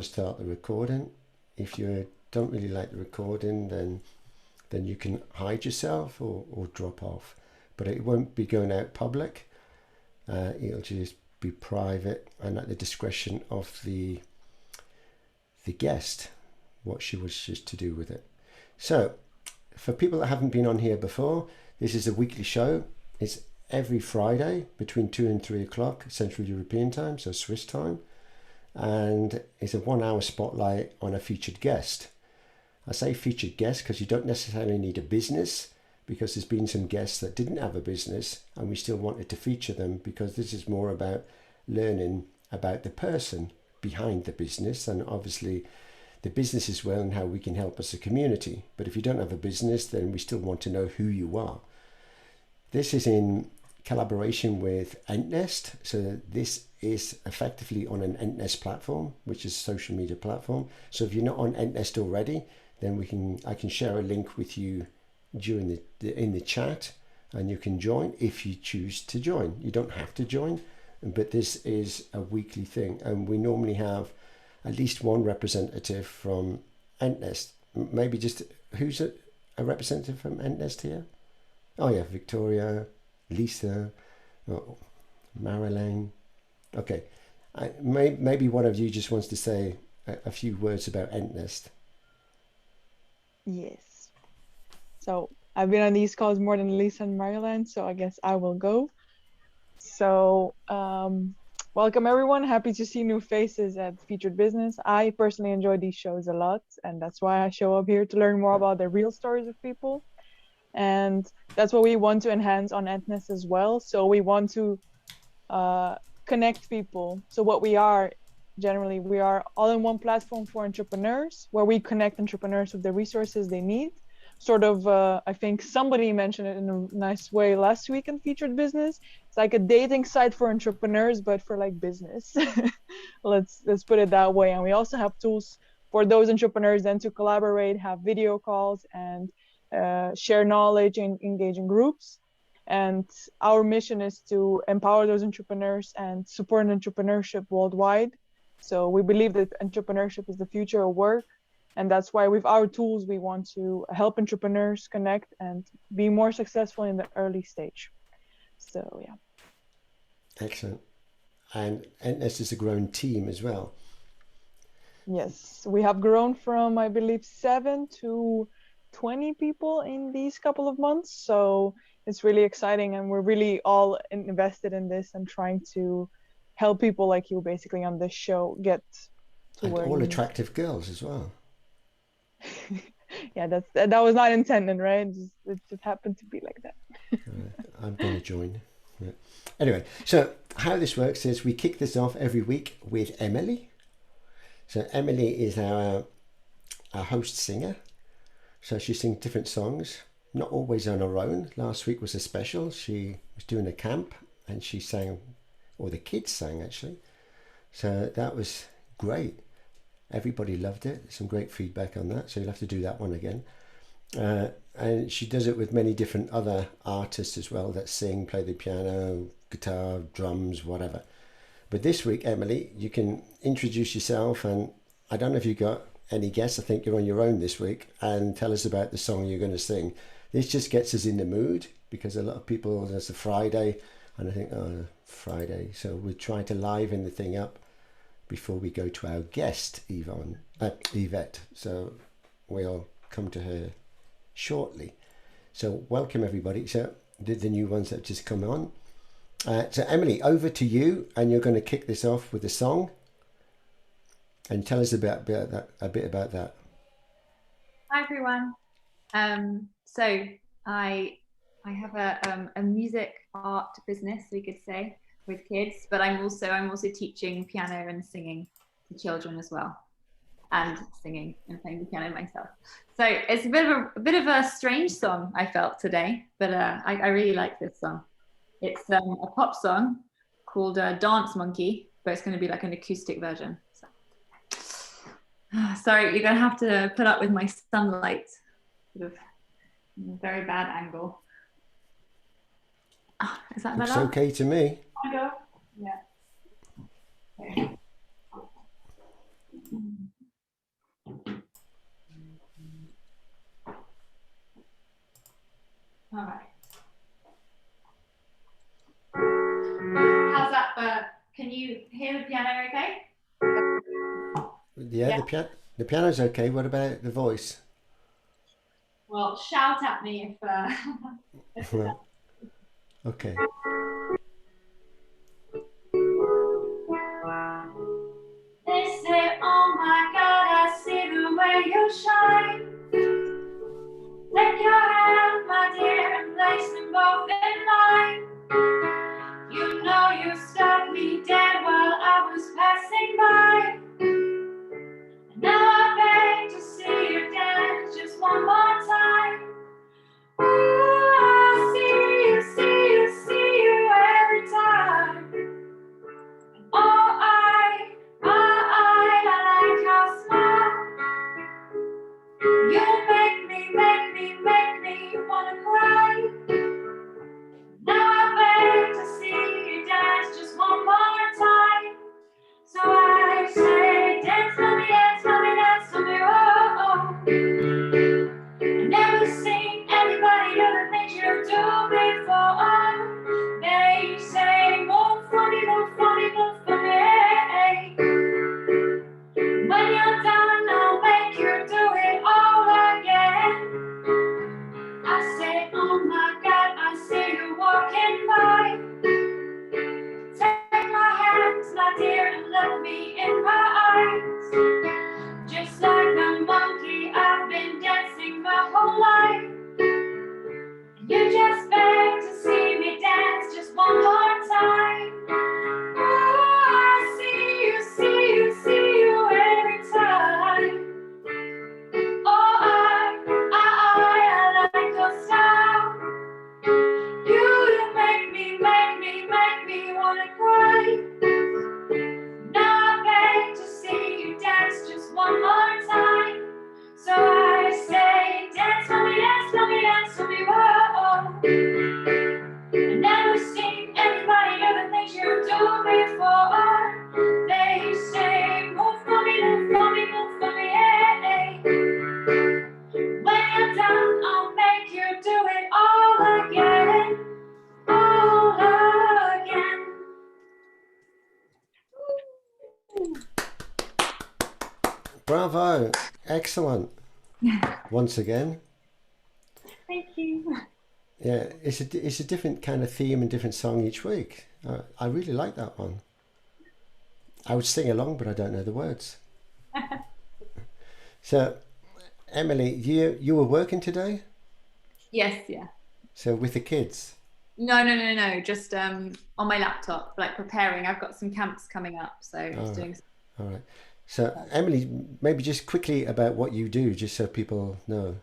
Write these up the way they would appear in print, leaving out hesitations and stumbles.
start the recording. If you don't really like the recording, then you can hide yourself or drop off. But it won't be going out public. It'll just be private and at the discretion of the guest, what she wishes to do with it. So, for people that haven't been on here before, this is a weekly show. It's every Friday between 2 and 3 o'clock Central European time, so Swiss time. And it's a 1 hour spotlight on a featured guest. I say featured guest because you don't necessarily need a business, because there's been some guests that didn't have a business and we still wanted to feature them, because this is more about learning about the person behind the business, and obviously the business as well, and how we can help as a community. But if you don't have a business, then we still want to know who you are. This is in collaboration with 𝗦𝗬𝗧. So this is effectively on an 𝗦𝗬𝗧 platform, which is a social media platform. So if you're not on 𝗦𝗬𝗧 already, then I can share a link with you during in the chat, and you can join if you choose to join. You don't have to join, but this is a weekly thing, and we normally have at least one representative from 𝗦𝗬𝗧. Maybe just who's a representative from 𝗦𝗬𝗧 here? Oh yeah, Victoria, Lisa, oh, Marilyn. Okay, maybe one of you just wants to say a few words about 𝗦𝗬𝗧. Yes. So I've been on these calls more than Lisa and Marilyn, so I guess I will go. So welcome everyone. Happy to see new faces at Featured Business. I personally enjoy these shows a lot, and that's why I show up here to learn more about the real stories of people. And that's what we want to enhance on 𝗦𝗬𝗧 as well. So we want to connect people. So what we are, generally, we are all-in-one platform for entrepreneurs, where we connect entrepreneurs with the resources they need. Sort of, I think somebody mentioned it in a nice way last week in Featured Business. It's like a dating site for entrepreneurs, but for like business. Let's put it that way. And we also have tools for those entrepreneurs then to collaborate, have video calls, and share knowledge and engage in groups. And our mission is to empower those entrepreneurs and support entrepreneurship worldwide. So we believe that entrepreneurship is the future of work. And that's why with our tools, we want to help entrepreneurs connect and be more successful in the early stage. So, yeah. Excellent. And 𝗦𝗬𝗧 is a growing team as well. Yes, we have grown from, I believe, 7 to 20 people in these couple of months. So it's really exciting, and we're really all invested in this and trying to help people like you basically on this show get to and where all you attractive girls as well. Yeah, that was not intended, right? It just happened to be like that. I'm going to join. Yeah. Anyway, so how this works is we kick this off every week with Emily. So Emily is our host singer. So she sings different songs, not always on her own. Last week was a special. She was doing a camp and she sang, or the kids sang actually. So that was great. Everybody loved it. Some great feedback on that. So you'll have to do that one again. And she does it with many different other artists as well that sing, play the piano, guitar, drums, whatever. But this week, Emily, you can introduce yourself, and I don't know if you got any guests. I think you're on your own this week, and tell us about the song you're going to sing. This just gets us in the mood, because a lot of people, there's a Friday, and I think, oh, Friday. So we're trying to liven the thing up before we go to our guest, Yvette. So we'll come to her shortly. So welcome everybody. So the new ones that have just come on. So Emily, over to you, and you're going to kick this off with a song, and tell us a bit about that. Hi everyone. So I have a music art business, we could say, with kids, but I'm also teaching piano and singing to children as well, and singing and playing the piano myself. So it's a bit of a strange song I felt today, but I really like this song. It's a pop song called Dance Monkey, but it's going to be like an acoustic version. So. Sorry, you're going to have to put up with my sunlight, sort of very bad angle. Is that better? Looks okay to me. I go? Yeah. Okay. Yeah, the piano's okay. What about the voice? Well, shout at me if. Well, okay. They say, oh my God, I see the way you shine. Take your hand, my dear, and place them both in mine. You know you stopped me dead while I was passing by. And now I beg to see you dance just one more time. Ooh, I see you every time. And oh, I like your smile. You make me wanna cry. Now I beg to see you dance just one more time. So I say, dance for me, oh, oh. I never seen anybody do the things you do before. They say, move for me, move for me, move for me. When you're done, I'll make you do it all again. I say, oh my God, I see you walking by. Take my hands, my dear, and look me in my eyes. Just like a monkey, I've been dancing my whole life. And you just beg to see me dance just one more time. Oh, I see you every time. Oh, I like your style. You make me wanna cry. Now I beg to see you dance just one more time. So I say, dance for me, whoa. I never seen anybody do the things you do before. They say, move for me, hey. When you're done, I'll make you do it all again. All again. Bravo! Excellent. Once again. Thank you. Yeah, it's a different kind of theme and different song each week. I really like that one. I would sing along, but I don't know the words. So, Emily, you were working today? Yes, yeah. So with the kids? No. Just on my laptop, like preparing. I've got some camps coming up, so just doing. All right. So, Emily, maybe just quickly about what you do, just so people know.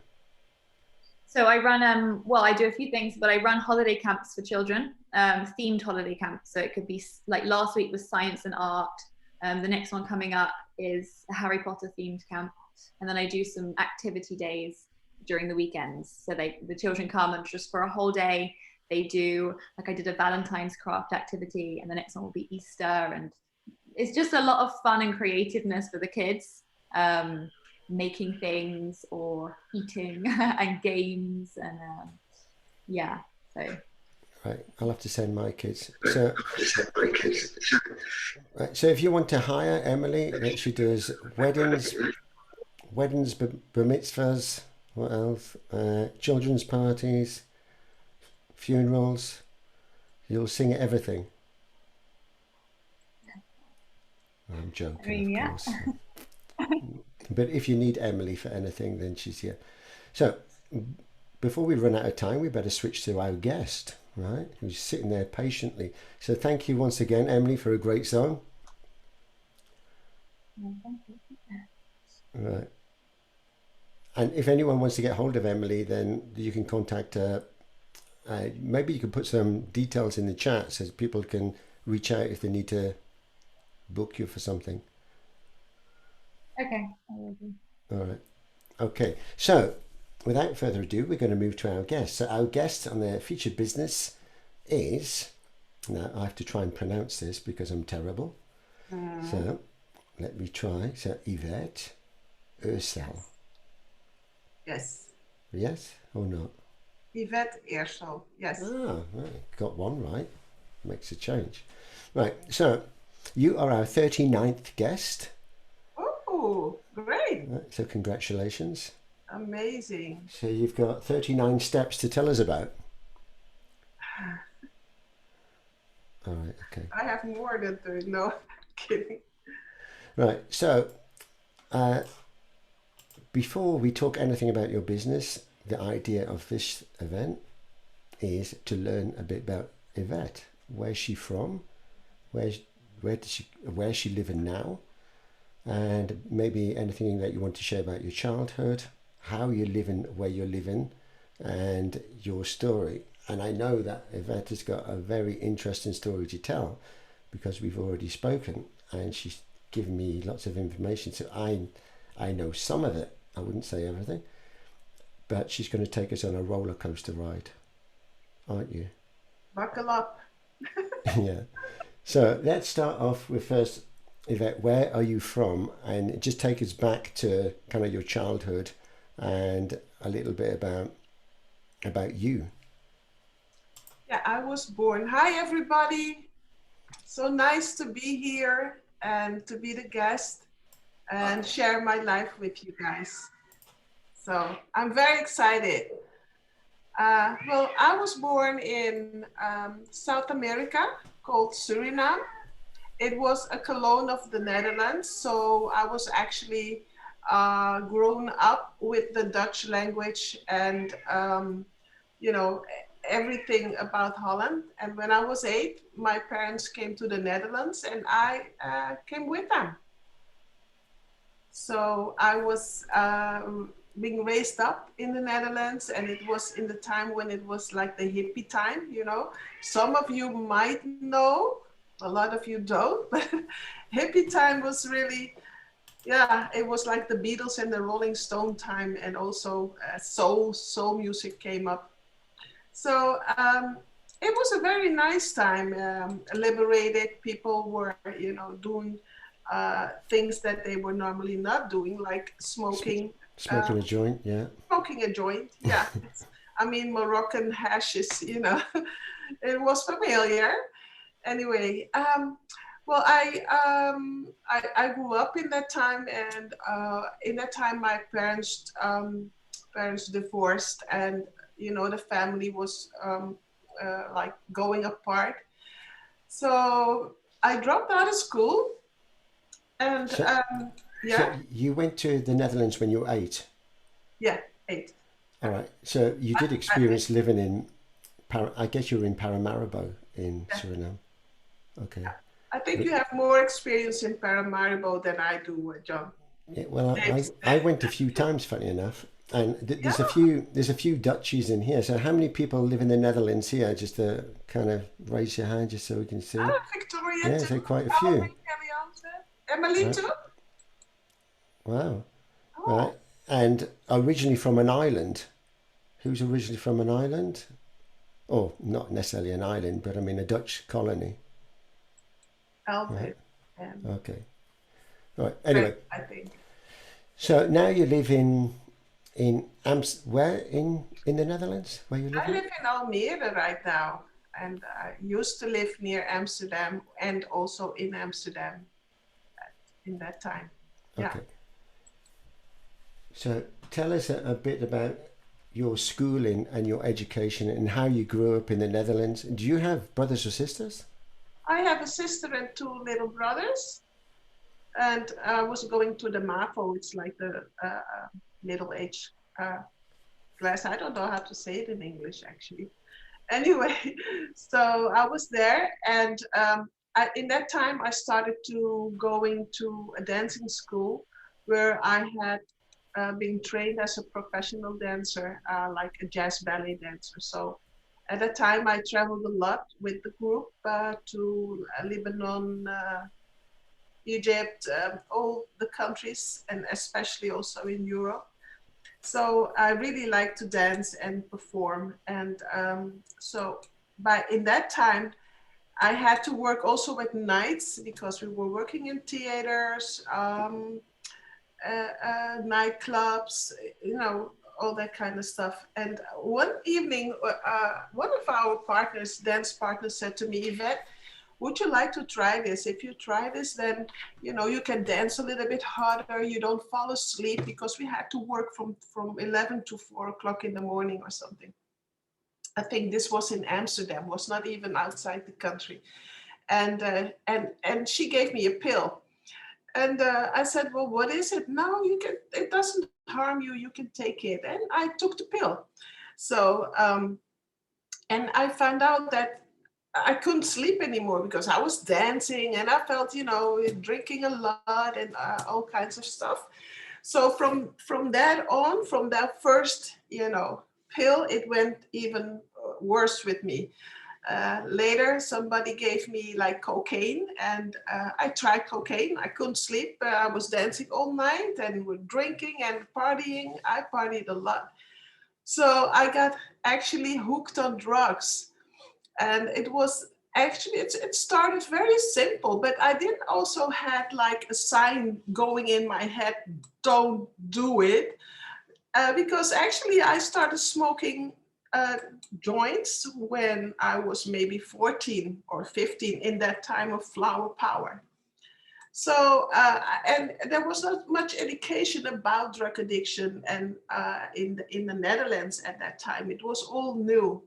So I run, well, I do a few things, but I run holiday camps for children, themed holiday camps. So it could be like last week was science and art. The next one coming up is a Harry Potter themed camp. And then I do some activity days during the weekends. So the children come and just for a whole day, they do, like I did a Valentine's craft activity, and the next one will be Easter. And it's just a lot of fun and creativeness for the kids. Making things or eating and games and yeah, so right, I'll have to send my kids. So right, so if you want to hire Emily, she does weddings, bar mitzvahs, what else, children's parties, funerals. You'll sing everything. I'm joking, of course. But if you need Emily for anything, then she's here. So before we run out of time, we better switch to our guest, right? Who's sitting there patiently. So thank you once again, Emily, for a great song. Right. And if anyone wants to get hold of Emily, then you can contact her. Maybe you can put some details in the chat so people can reach out if they need to book you for something. Okay, I will do. All right. Okay. So, without further ado, we're going to move to our guest. So, our guest on the featured business is, now I have to try and pronounce this because I'm terrible. So, let me try. So, 𝗬𝗢𝗨𝗥. Yes. Yes or not? 𝗬𝗢𝗨𝗥. Yes. Ah, right. Got one right. Makes a change. Right. So, you are our 39th guest. Oh. Oh, great. So congratulations. Amazing. So you've got 39 steps to tell us about. All right, okay. I have more than 30. No, kidding. Right, so before we talk anything about your business, the idea of this event is to learn a bit about Yvette. Where's she from? Where's she living now? And maybe anything that you want to share about your childhood, how you're living where you're living, and your story. And I know that Yvette has got a very interesting story to tell because we've already spoken and she's given me lots of information. So I know some of it. I wouldn't say everything, but she's going to take us on a roller coaster ride, aren't you? Buckle up. Yeah. So let's start off with first, Yvette, where are you from? And just take us back to kind of your childhood and a little bit about you. Yeah, I was born. Hi, everybody. So nice to be here and to be the guest and share my life with you guys. So I'm very excited. Well, I was born in South America called Suriname. It was a colony of the Netherlands. So I was actually grown up with the Dutch language and, you know, everything about Holland. And when I was 8, my parents came to the Netherlands and I came with them. So I was being raised up in the Netherlands, and it was in the time when it was like the hippie time, you know. Some of you might know, a lot of you don't, but hippie time was really, yeah, it was like the Beatles and the Rolling Stone time, and also soul music came up. So it was a very nice time, liberated. People were, you know, doing things that they were normally not doing, like smoking. Smoking a joint, yeah. Smoking a joint, yeah. I mean, Moroccan hashes, you know, it was familiar. Anyway, well, I grew up in that time, and in that time, my parents divorced, and you know, the family was like going apart. So I dropped out of school, and yeah. So you went to the Netherlands when you were 8? Yeah, 8. All right. So you did experience living in, I guess you were in Paramaribo in Suriname. Okay. I think you have more experience in Paramaribo than I do, John. Yeah, well, I went a few times, funny enough. And there's a few Dutchies in here. So how many people live in the Netherlands here? Just to kind of raise your hand, just so we can see. Victoria, yeah, too. so quite a few. Emily, right. too. Wow. Oh. Right. And originally from an island. Who's originally from an island? Or not necessarily an island, but I mean a Dutch colony. Right. Okay. All right. Anyway. I think. So now you live in where in the Netherlands? Where you live? I live in Almere right now, and I used to live near Amsterdam and also in Amsterdam in that time. Yeah. Okay. So tell us a bit about your schooling and your education and how you grew up in the Netherlands. Do you have brothers or sisters? I have a sister and 2 little brothers, and I was going to the MAVO. It's like the middle age class. I don't know how to say it in English, actually. Anyway, so I was there, and in that time I started to going to a dancing school where I had been trained as a professional dancer, like a jazz ballet dancer. So at that time I traveled a lot with the group to Lebanon, Egypt, all the countries, and especially also in Europe. So I really like to dance and perform. And so in that time, I had to work also with nights because we were working in theaters, nightclubs, you know, all that kind of stuff. And one evening, one of our partners, dance partners, said to me, Yvette, would you like to try this? If you try this, then, you know, you can dance a little bit harder. You don't fall asleep, because we had to work from 11 to 4 o'clock in the morning or something. I think this was in Amsterdam, was not even outside the country. And she gave me a pill. And I said, well, what is it? No, you can, it doesn't harm you. You can take it. And I took the pill. So, and I found out that I couldn't sleep anymore, because I was dancing and I felt, you know, drinking a lot and all kinds of stuff. So from that on, from that first, you know, pill, it went even worse with me. Later, somebody gave me like cocaine, and I tried cocaine. I couldn't sleep. I was dancing all night and we're drinking and partying. I partied a lot. So I got actually hooked on drugs. And it was actually, it started very simple, but I didn't also had like a sign going in my head, don't do it. Because actually I started smoking joints when I was maybe 14 or 15, in that time of flower power. So, and there was not much education about drug addiction, and in the Netherlands at that time, it was all new.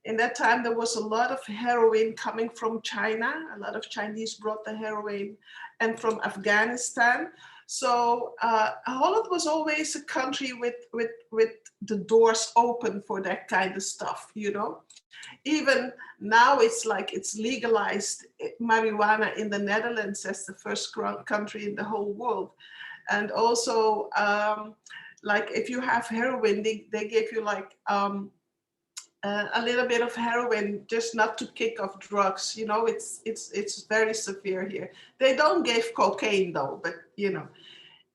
In that time, there was a lot of heroin coming from China. A lot of Chinese brought the heroin, and from Afghanistan. So Holland was always a country with the doors open for that kind of stuff, you know. Even now, it's like it's legalized marijuana in the Netherlands as the first country in the whole world. And also, like if you have heroin, they give you like a little bit of heroin, just not to kick off drugs. You know, it's very severe here. They don't give cocaine though, but you know.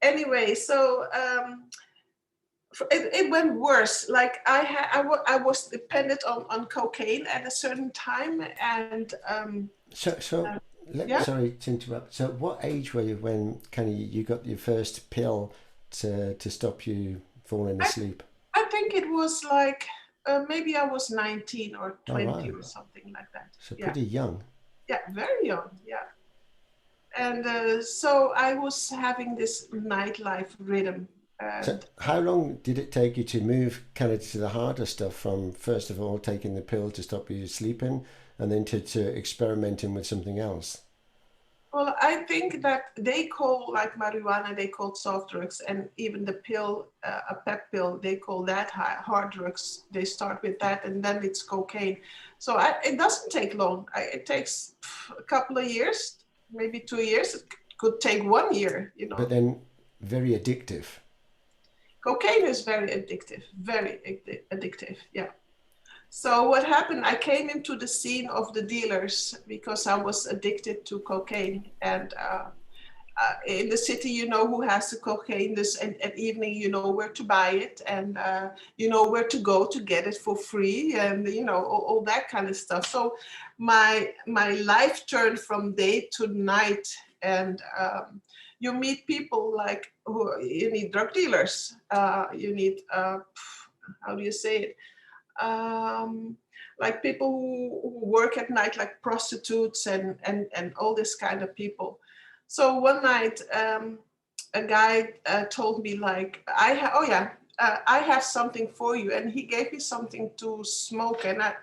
Anyway, so it went worse. Like I was dependent on cocaine at a certain time, and yeah. Sorry to interrupt. So what age were you when kind of you got your first pill to stop you falling asleep? I think it was like maybe I was 19 or 20 or something like that. So pretty young. Yeah, very young. Yeah. And so I was having this nightlife rhythm. So how long did it take you to move kind of to the harder stuff, from first of all taking the pill to stop you sleeping, and then to experimenting with something else? Well, I think that they call like marijuana, they call soft drugs, and even the pill, a pep pill, they call that hard drugs. They start with that, and then it's cocaine. So it doesn't take long. It takes a couple of years, maybe 2 years. It could take 1 year, you know. But then very addictive. Cocaine is very addictive, yeah. So what happened, I came into the scene of the dealers because I was addicted to cocaine. And in the city, you know who has the cocaine. And at evening, you know where to buy it, and you know where to go to get it for free, and you know all that kind of stuff. So my life turned from day to night, and you meet people like you need drug dealers. You need how do you say it? Like people who work at night, like prostitutes and all this kind of people. So one night, a guy told me like, I have something for you, and he gave me something to smoke, and I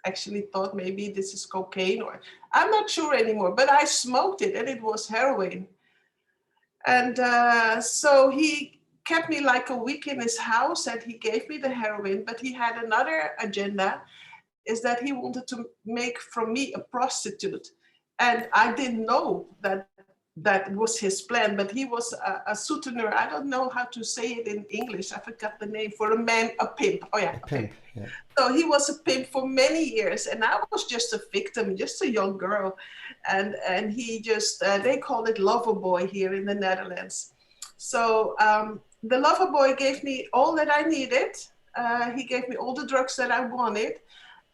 actually thought maybe this is cocaine, or I'm not sure anymore, but I smoked it and it was heroin. And so he kept me like a week in his house, and he gave me the heroin, but he had another agenda, is that he wanted to make from me a prostitute. And I didn't know that that was his plan, but he was a souteneur. I don't know how to say it in English. I forgot the name for a man, a pimp. Oh yeah, okay. Pimp, yeah. So he was a pimp for many years, and I was just a victim, just a young girl. And he just, they call it lover boy here in the Netherlands. So the lover boy gave me all that I needed. He gave me all the drugs that I wanted,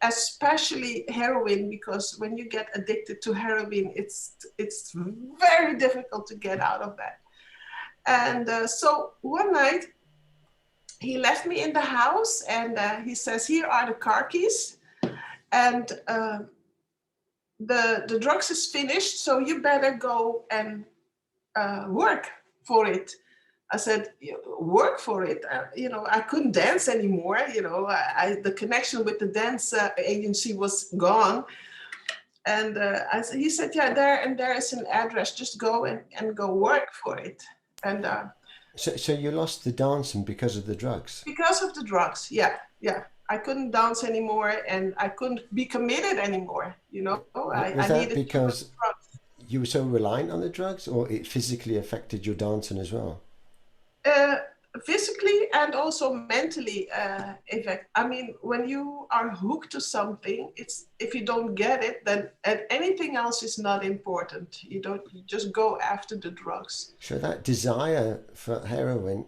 especially heroin, because when you get addicted to heroin, it's very difficult to get out of that. And so one night, he left me in the house, and he says, here are the car keys. And the drugs is finished, so you better go and work for it. I said, work for it. I couldn't dance anymore. The connection with the dance agency was gone. And he said, yeah, there is an address. Just go and go work for it. And so you lost the dancing because of the drugs? Because of the drugs, yeah. I couldn't dance anymore, and I couldn't be committed anymore. Was that because you were so reliant on the drugs, or it physically affected your dancing as well? Physically and also mentally effect. I mean, when you are hooked to something, if you don't get it, then anything else is not important. You just go after the drugs. So that desire for heroin,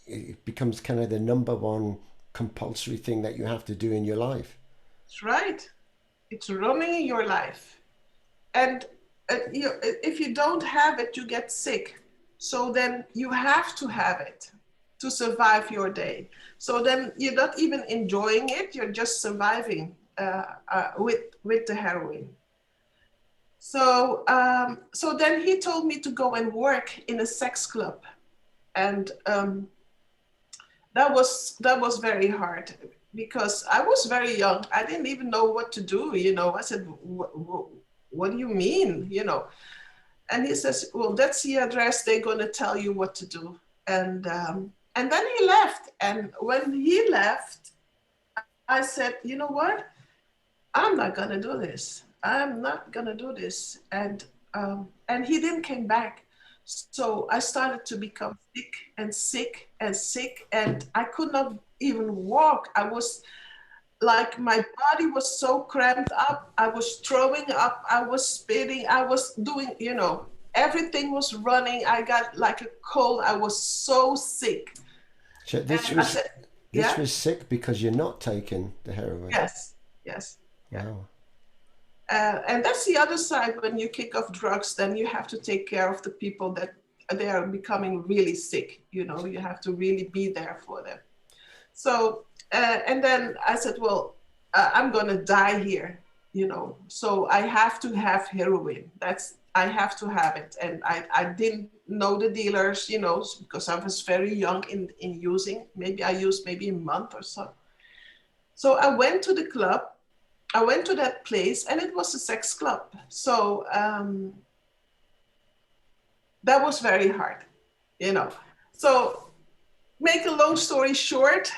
it becomes kind of the number one compulsory thing that you have to do in your life. That's right. It's running in your life. And if you don't have it, you get sick. So then you have to have it to survive your day. So then you're not even enjoying it, you're just surviving with the heroin. So then he told me to go and work in a sex club. And that was very hard, because I was very young. I didn't even know what to do. I said, what do you mean? And he says, well, that's the address. They're going to tell you what to do. And then he left. And when he left, I said, you know what? I'm not going to do this. I'm not going to do this. And he didn't come back. So I started to become sick and sick and sick. And I could not even walk. I was like, my body was so cramped up. I was throwing up. I was spitting. I was doing, everything was running. I got like a cold. I was so sick. So this was sick because you're not taking the heroin? Yes. Wow. And that's the other side. When you kick off drugs, then you have to take care of the people that they are becoming really sick. You have to really be there for them. So, and then I said, well, I'm going to die here, so I have to have heroin. I have to have it. And I didn't know the dealers, because I was very young in using. Maybe I used maybe a month or so. So I went to the club. I went to that place, and it was a sex club. So that was very hard, So make a long story short,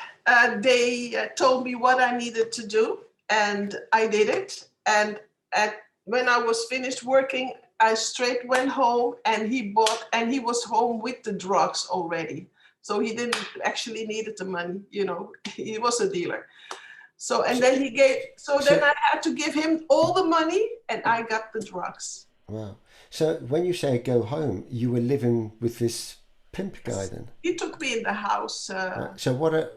they told me what I needed to do, and I did it. And when I was finished working, I straight went home, and he was home with the drugs already. So he didn't actually needed the money, he was a dealer. So, and then then I had to give him all the money, and I got the drugs. Wow. So when you say go home, you were living with this pimp guy then? He took me in the house. So where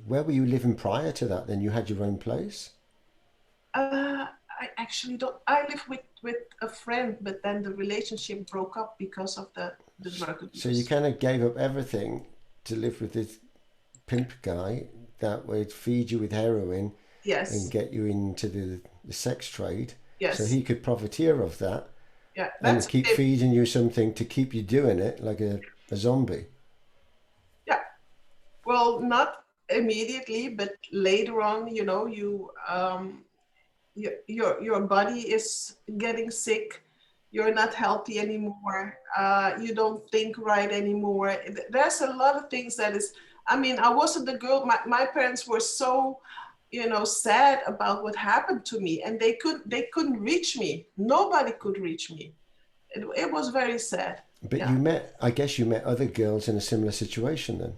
were you living prior to that then? You had your own place? I actually don't. I live with a friend, but then the relationship broke up because of the drug abuse. So you kind of gave up everything to live with this pimp guy that would feed you with heroin, yes, and get you into the sex trade, yes, so he could profiteer of that, yeah, and keep feeding you something to keep you doing it like a zombie. Yeah, well, not immediately, but later on, your body is getting sick. You're not healthy anymore. You don't think right anymore. There's a lot of things that is. I mean, I wasn't the girl. My parents were so, sad about what happened to me, and they couldn't reach me. Nobody could reach me. It was very sad. But yeah. I guess you met other girls in a similar situation then.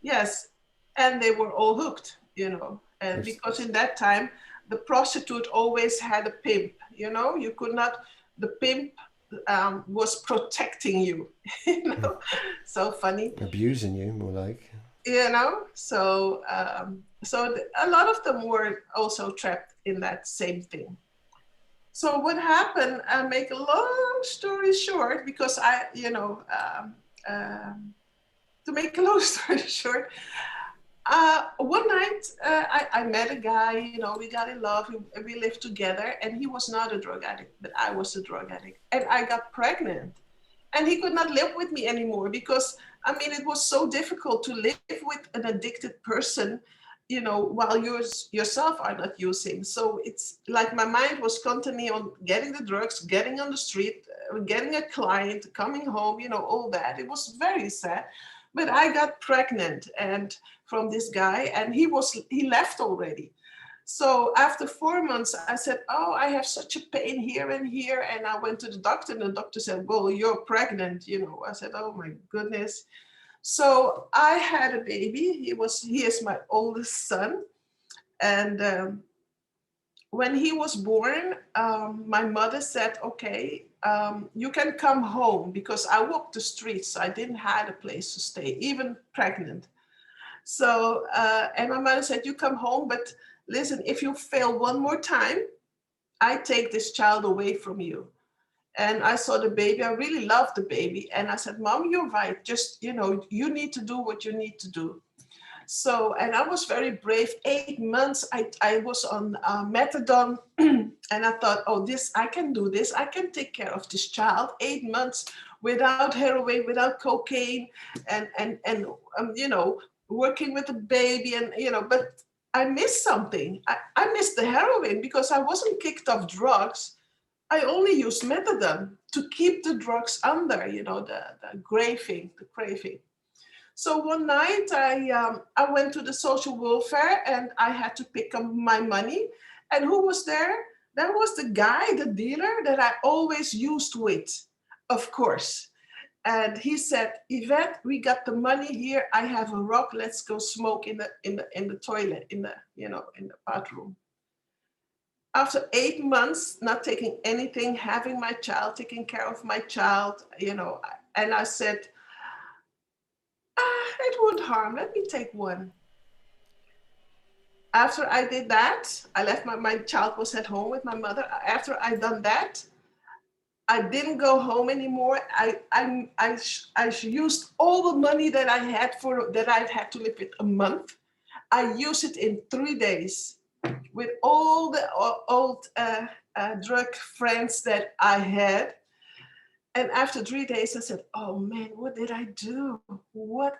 Yes, and they were all hooked, and because in that time, the prostitute always had a pimp, you could not, the pimp was protecting you, so funny. Abusing you, more like. So a lot of them were also trapped in that same thing. So what happened, I make a long story short, because to make a long story short, One night, I met a guy, you know, we got in love, we lived together, and he was not a drug addict, but I was a drug addict. And I got pregnant. And he could not live with me anymore because, I mean, it was so difficult to live with an addicted person, you know, while you yourself are not using. So it's like my mind was constantly on getting the drugs, getting on the street, getting a client, coming home, you know, all that. It was very sad. But I got pregnant and from this guy, and he left already. So after 4 months, I said, oh, I have such a pain here and here. And I went to the doctor, and the doctor said, well, you're pregnant, you know. I said, oh my goodness. So I had a baby. He is my oldest son. And when he was born, my mother said, okay, you can come home, because I walked the streets. So I didn't have a place to stay, even pregnant. So, and my mother said, you come home, but listen, if you fail one more time, I take this child away from you. And I saw the baby, I really loved the baby. And I said, Mom, you're right. Just, you know, you need to do what you need to do. So, and I was very brave. 8 months, I was on methadone, and I thought, oh, I can do this. I can take care of this child. 8 months without heroin, without cocaine, and you know, working with the baby, and, you know, but I missed something. I missed the heroin because I wasn't kicked off drugs. I only used methadone to keep the drugs under, you know, the craving. So one night I went to the social welfare, and I had to pick up my money. And who was there? That was the guy, the dealer that I always used with, of course. And he said, Yvette, we got the money here. I have a rock. Let's go smoke in the toilet, in the bathroom. After 8 months, not taking anything, having my child, taking care of my child, you know, and I said, it won't harm. Let me take one. After I did that, I left my child was at home with my mother. After I done that, I didn't go home anymore. I used all the money that I had to live with a month. I used it in 3 days with all the old drug friends that I had. And after 3 days, I said, oh man, what did I do?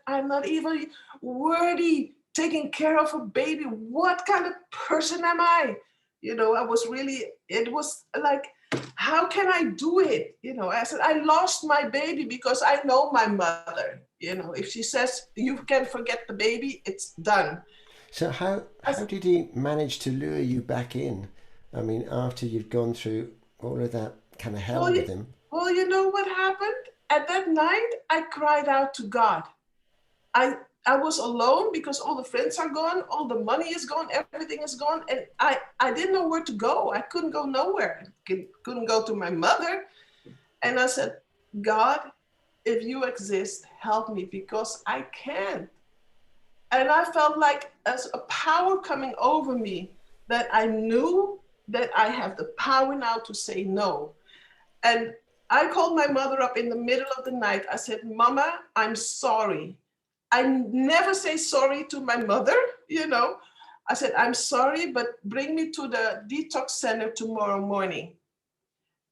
I'm not even worthy taking care of a baby. What kind of person am I? You know, it was like, how can I do it? You know, I said, I lost my baby because I know my mother. You know, if she says you can forget the baby, it's done. So how did he manage to lure you back in? I mean, after you've gone through all of that kind of hell with him. Well, you know what happened? At that night, I cried out to God. I was alone because all the friends are gone, all the money is gone, everything is gone. And I didn't know where to go. I couldn't go nowhere. Couldn't go to my mother. And I said, God, if you exist, help me because I can't. And I felt like as a power coming over me that I knew that I have the power now to say no. And I called my mother up in the middle of the night. I said, Mama, I'm sorry. I never say sorry to my mother, you know. I said, I'm sorry, but bring me to the detox center tomorrow morning.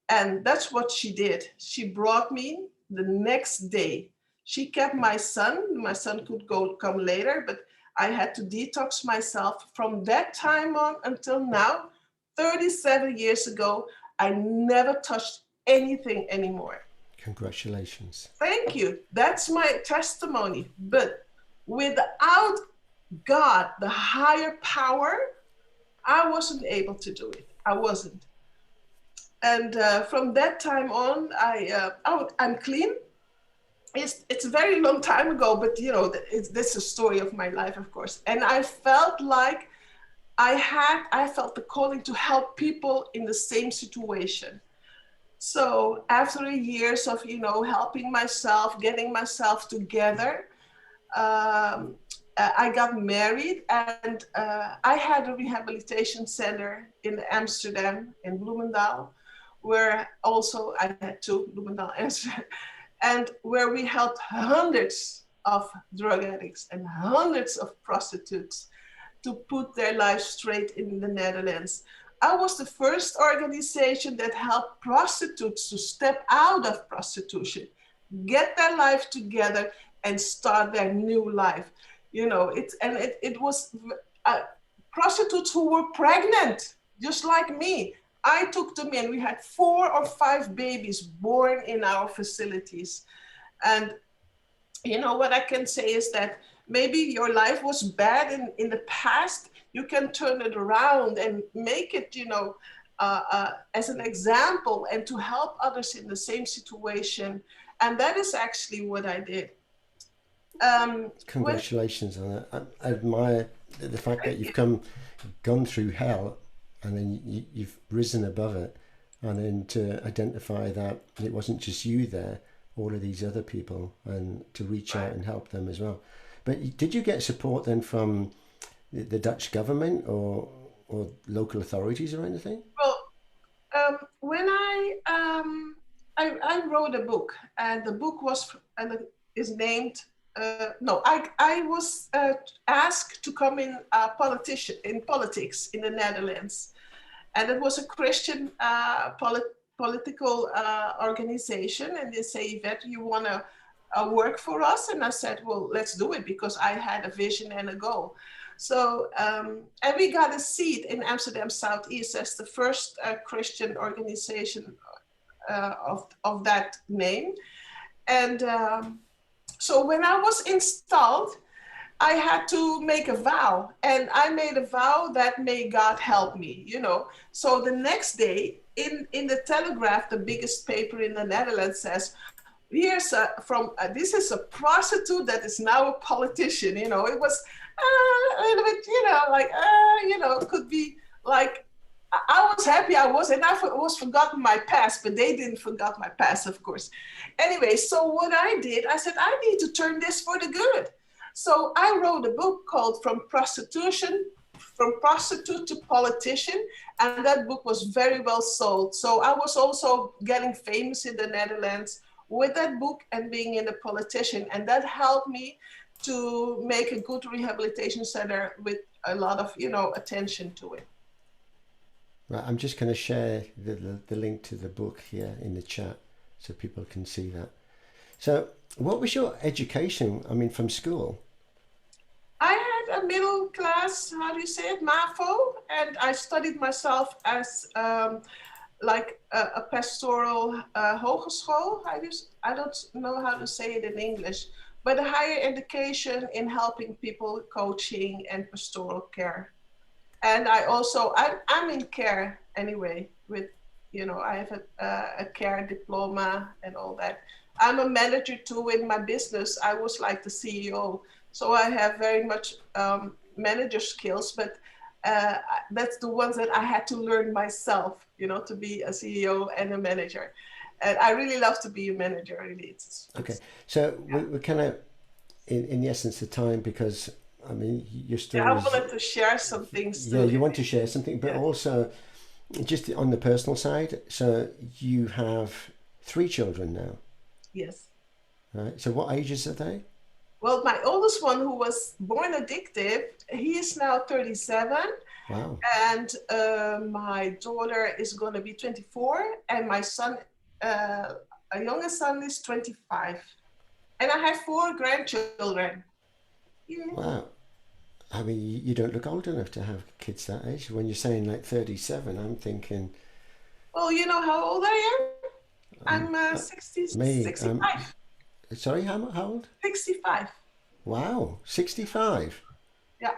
And that's what she did. She brought me the next day. She kept my son. My son could come later, but I had to detox myself from that time on until now. 37 years ago, I never touched anything anymore. Congratulations. Thank you. That's my testimony. But without God, the higher power, I wasn't able to do it. I wasn't. And from that time on, I'm clean. It's a very long time ago, but you know, this is a story of my life, of course. And I felt like I felt the calling to help people in the same situation. So after years of, you know, helping myself, getting myself together, I got married, and I had a rehabilitation center in Amsterdam, in Bloemendaal, where also I had two, Bloemendaal, Amsterdam, and where we helped hundreds of drug addicts and hundreds of prostitutes to put their lives straight in the Netherlands. I was the first organization that helped prostitutes to step out of prostitution, get their life together and start their new life. You know, it was prostitutes who were pregnant, just like me. I took them in. We had 4 or 5 babies born in our facilities. And you know, what I can say is that maybe your life was bad in the past. You can turn it around and make it, you know, as an example and to help others in the same situation. And that is actually what I did. Congratulations on that. I admire the fact that you've gone through hell and then you've risen above it, and then to identify that it wasn't just you there, all of these other people, and to reach out and help them as well. But did you get support then from the Dutch government or local authorities or anything? Well, when I wrote a book, and the book is named. I was asked to come in politics in the Netherlands, and it was a Christian political organization, and they say, Yvette, you want to work for us? And I said, well, let's do it, because I had a vision and a goal. So, and we got a seat in Amsterdam Southeast as the first Christian organization of that name. And so when I was installed, I had to make a vow, and I made a vow that may God help me, you know. So the next day in the Telegraph, the biggest paper in the Netherlands, says, here's this is a prostitute that is now a politician, you know. It was a little bit, you know, like, you know, it could be like, I was happy I was, and I was forgotten my past, but they didn't forget my past, of course. Anyway, so what I did, I said, I need to turn this for the good. So I wrote a book called From Prostitute to Politician, and that book was very well sold. So I was also getting famous in the Netherlands with that book and being in a politician, and that helped me to make a good rehabilitation center with a lot of, you know, attention to it. Right, I'm just going to share the link to the book here in the chat so people can see that. So what was your education, I mean, from school? I had a middle class, how do you say it, MAVO, and I studied myself as like a pastoral hogeschool. I don't know how to say it in English, but a higher education in helping people, coaching and pastoral care. And I also, I'm in care anyway, with, you know, I have a care diploma and all that. I'm a manager too in my business. I was like the CEO. So I have very much manager skills, but that's the ones that I had to learn myself, you know, to be a CEO and a manager. And I really love to be a manager, really. It's okay, so yeah. we're kind of in the essence of time, because I mean, your story. Yeah, I wanted to share some things. Yeah, you want to share something, but also just on the personal side. So you have 3 children now. Yes. Right. So what ages are they? Well, my oldest one, who was born addictive, he is now 37. Wow. And my daughter is going to be 24, and my son, a youngest son, is 25. And I have 4 grandchildren. Yeah. Wow. I mean, you don't look old enough to have kids that age. When you're saying like 37, I'm thinking... Well, you know how old I am? I'm 65. Sorry, how old? 65. Wow, 65? Yeah.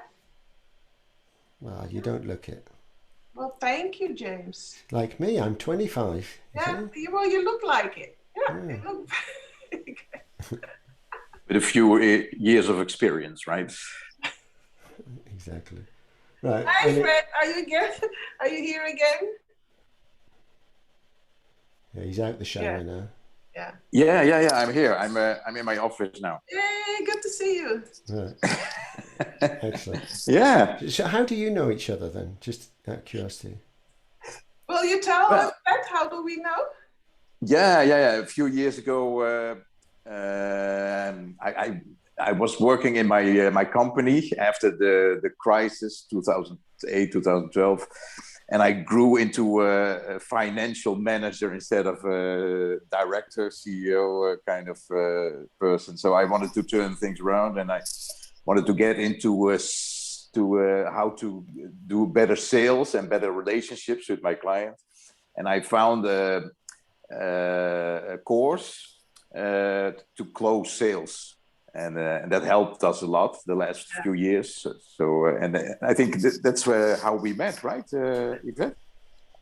Well, you don't look it. Well, thank you, James. Like me, I'm 25. Yeah, well, you look like it. Yeah, you look very good. With a few years of experience, right? Exactly. Right. Hi, Fred. Are you again? Are you here again? Yeah, he's out the shower now. Yeah. Yeah. I'm here. I'm in my office now. Yay! Good to see you. Right. Excellent. Yeah. So, how do you know each other then? Just out of curiosity. Will you tell us that? How do we know? Yeah. A few years ago, I was working in my company after the crisis, 2008, 2012, and I grew into a financial manager instead of a director, CEO kind of person. So I wanted to turn things around, and I wanted to get into how to do better sales and better relationships with my clients. And I found a course to close sales. And that helped us a lot the last few years. So, and I think that's how we met, right, Yvette?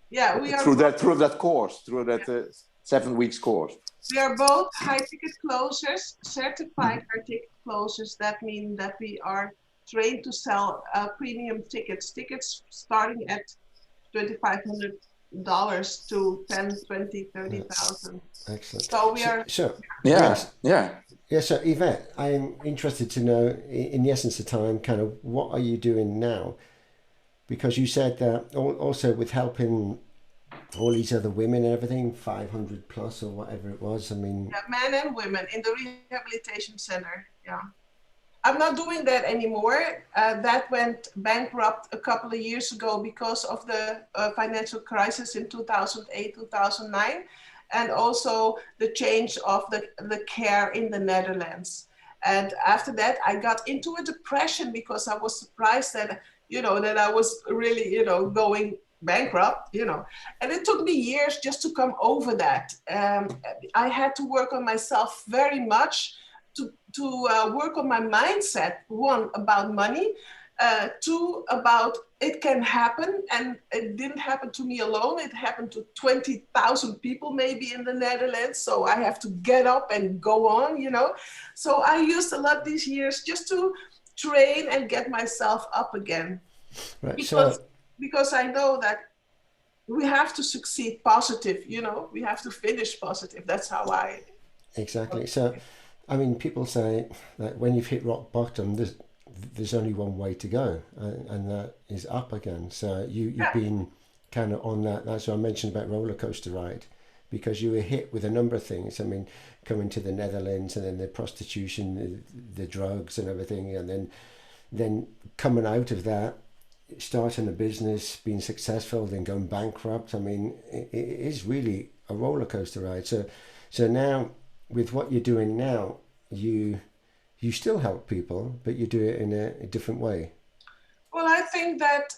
Yeah, we are through that course, through that 7 weeks course. We are both high ticket closers, certified high ticket closers. That means that we are trained to sell premium tickets starting at $2,500 to 10, 20, 30,000. Excellent. So we are. So yeah. So Yvette, I'm interested to know, in the essence of time, kind of what are you doing now? Because you said that also with helping all these other women and everything, 500 plus or whatever it was. I mean, yeah, men and women in the rehabilitation center. Yeah, I'm not doing that anymore. That went bankrupt a couple of years ago because of the financial crisis in 2008, 2009. And also the change of the care in the Netherlands. And after that, I got into a depression because I was surprised that, that I was really, going bankrupt, And it took me years just to come over that. I had to work on myself very much to work on my mindset, one, about money, two, about it can happen, and it didn't happen to me alone. It happened to 20,000 people maybe in the Netherlands. So I have to get up and go on, So I used a lot these years just to train and get myself up again. Right. Because I know that we have to succeed positive, we have to finish positive. That's how I... Exactly. So, I mean, people say that when you've hit rock bottom, there's only one way to go, and that is up again. So you've been kind of on that. That's what I mentioned about roller coaster ride, because you were hit with a number of things. I mean, coming to the Netherlands, and then the prostitution, the drugs and everything, and then coming out of that, starting a business, being successful, then going bankrupt. I mean, it is really a roller coaster ride. So now, with what you're doing now, you still help people, but you do it in a different way. Well, I think that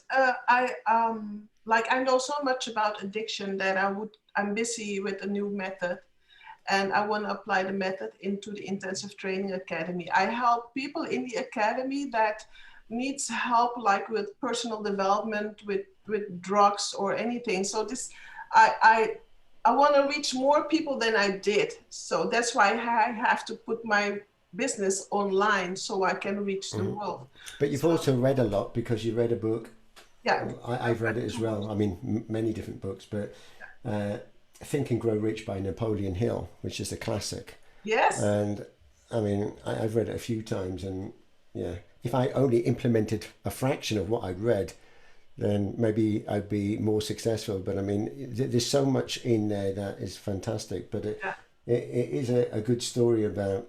I know so much about addiction that I'm busy with a new method, and I want to apply the method into the intensive training academy. I help people in the academy that needs help, like with personal development, with drugs or anything. So this, I want to reach more people than I did. So that's why I have to put my business online so I can reach the world. But you've also read a lot, because you read a book. Yeah, I've read it as well. I mean, many different books, but Think and Grow Rich by Napoleon Hill, which is a classic. Yes. And I mean, I've read it a few times, and yeah, if I only implemented a fraction of what I'd read, then maybe I'd be more successful. But I mean, there's so much in there that is fantastic. But it is a good story about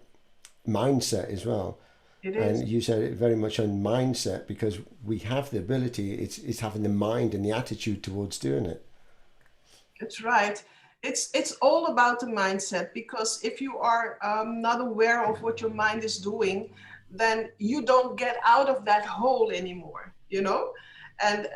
mindset as well. It is. And you said it very much on mindset, because we have the ability. It's having the mind and the attitude towards doing it. That's right. It's all about the mindset, because if you are not aware of what your mind is doing, then you don't get out of that hole anymore, And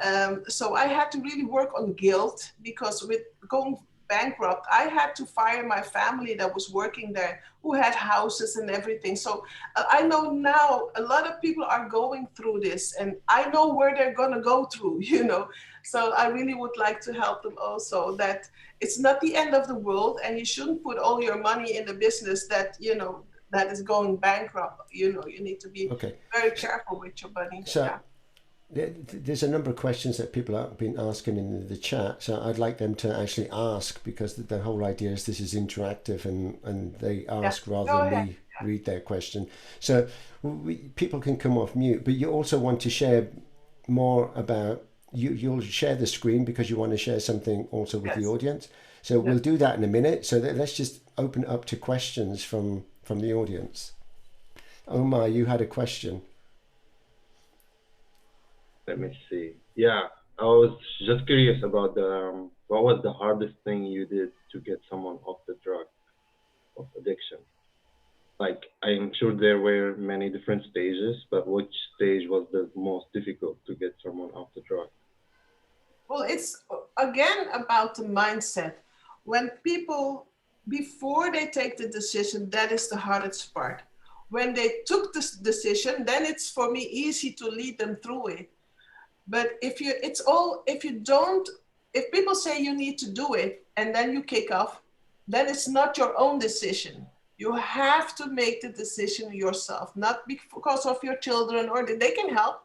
so I had to really work on guilt, because with going bankrupt, I had to fire my family that was working there, who had houses and everything. So I know now a lot of people are going through this, and I know where they're going to go through, So I really would like to help them also, that it's not the end of the world, and you shouldn't put all your money in the business that, that is going bankrupt. You need to be very careful with your money. So there's a number of questions that people have been asking in the chat, so I'd like them to actually ask, because the whole idea is this is interactive, and they ask rather than me read their question. So people can come off mute, but you also want to share more about, you'll share the screen because you want to share something also with the audience. So we'll do that in a minute. So let's just open it up to questions from the audience. Omar, you had a question. Let me see. Yeah, I was just curious about what was the hardest thing you did to get someone off the drug of addiction? Like, I'm sure there were many different stages, but which stage was the most difficult to get someone off the drug? Well, it's again about the mindset. When people, before they take the decision, that is the hardest part. When they took this decision, then it's for me easy to lead them through it. But if people say you need to do it and then you kick off, then it's not your own decision. You have to make the decision yourself, not because of your children or they can help,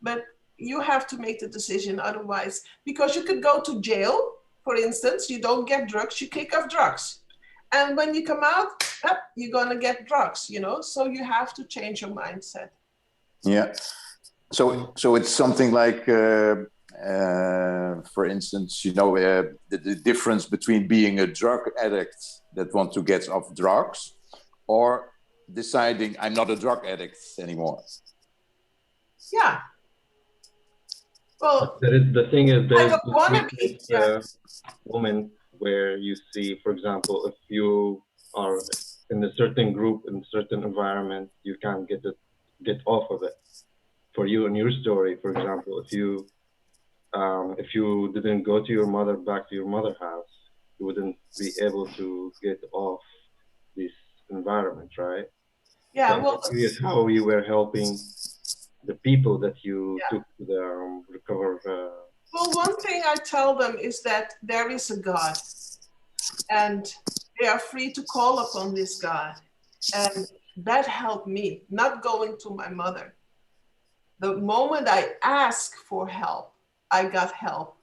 but you have to make the decision otherwise, because you could go to jail, for instance, you don't get drugs, you kick off drugs. And when you come out, you're gonna get drugs, you know? So you have to change your mindset. Yeah. So it's something like, for instance, you know, the difference between being a drug addict that want to get off drugs or deciding I'm not a drug addict anymore. Yeah. Well, The thing is, there's yeah. moment where you see, for example, if you are in a certain group, in a certain environment, you can't get off of it. For you and your story, for example, if you didn't go to your mother, back to your mother's house, you wouldn't be able to get off this environment, right? Yeah, so well, I'm curious how you were helping the people that you took to the recover. Well, one thing I tell them is that there is a God, and they are free to call upon this God. And that helped me, not going to my mother. The moment I asked for help, I got help.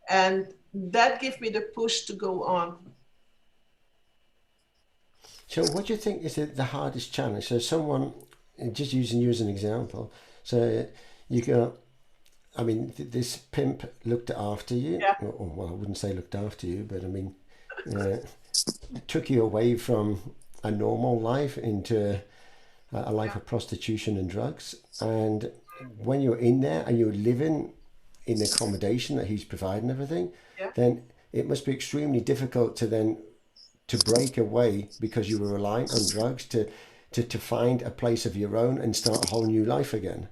And that gave me the push to go on. So what do you think is the hardest challenge? So someone, just using you as an example, so you go, I mean, this pimp looked after you. Yeah. Or, well, I wouldn't say looked after you, but I mean, took you away from a normal life into a life of prostitution and drugs. And when you're in there and you're living in accommodation that he's providing everything, then it must be extremely difficult to break away, because you were relying on drugs, to find a place of your own and start a whole new life again.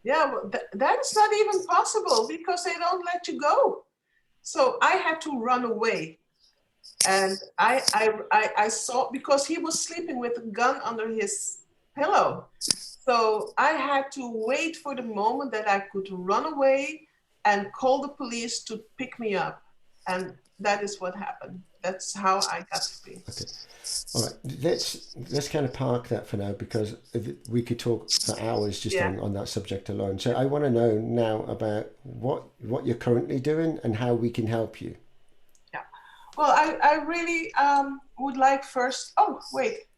Yeah, well, that's not even possible, because they don't let you go. So I had to run away. And I saw, because he was sleeping with a gun under his pillow. So I had to wait for the moment that I could run away and call the police to pick me up. And that is what happened. That's how I got free. Okay. All right. Let's kind of park that for now, because we could talk for hours just on that subject alone. So I want to know now about what you're currently doing and how we can help you. Yeah. Well, I really would like first. Oh, wait.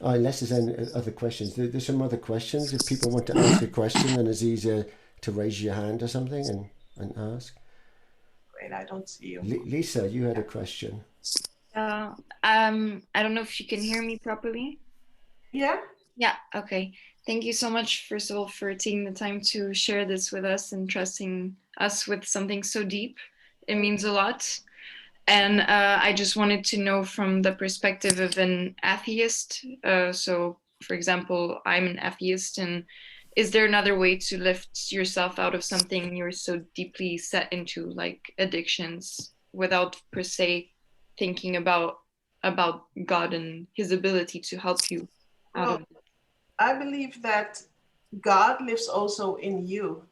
Unless there's any other questions. There's some other questions. If people want to ask a question, then it's easier to raise your hand or something and ask. Wait, I don't see you. Lisa, you had a question. I don't know if you can hear me properly. Yeah. Yeah. Okay. Thank you so much, first of all, for taking the time to share this with us and trusting us with something so deep. It means a lot. And I just wanted to know from the perspective of an atheist. So, for example, I'm an atheist, and is there another way to lift yourself out of something you're so deeply set into, like addictions, without per se thinking about God and his ability to help you out of it? I believe that God lives also in you.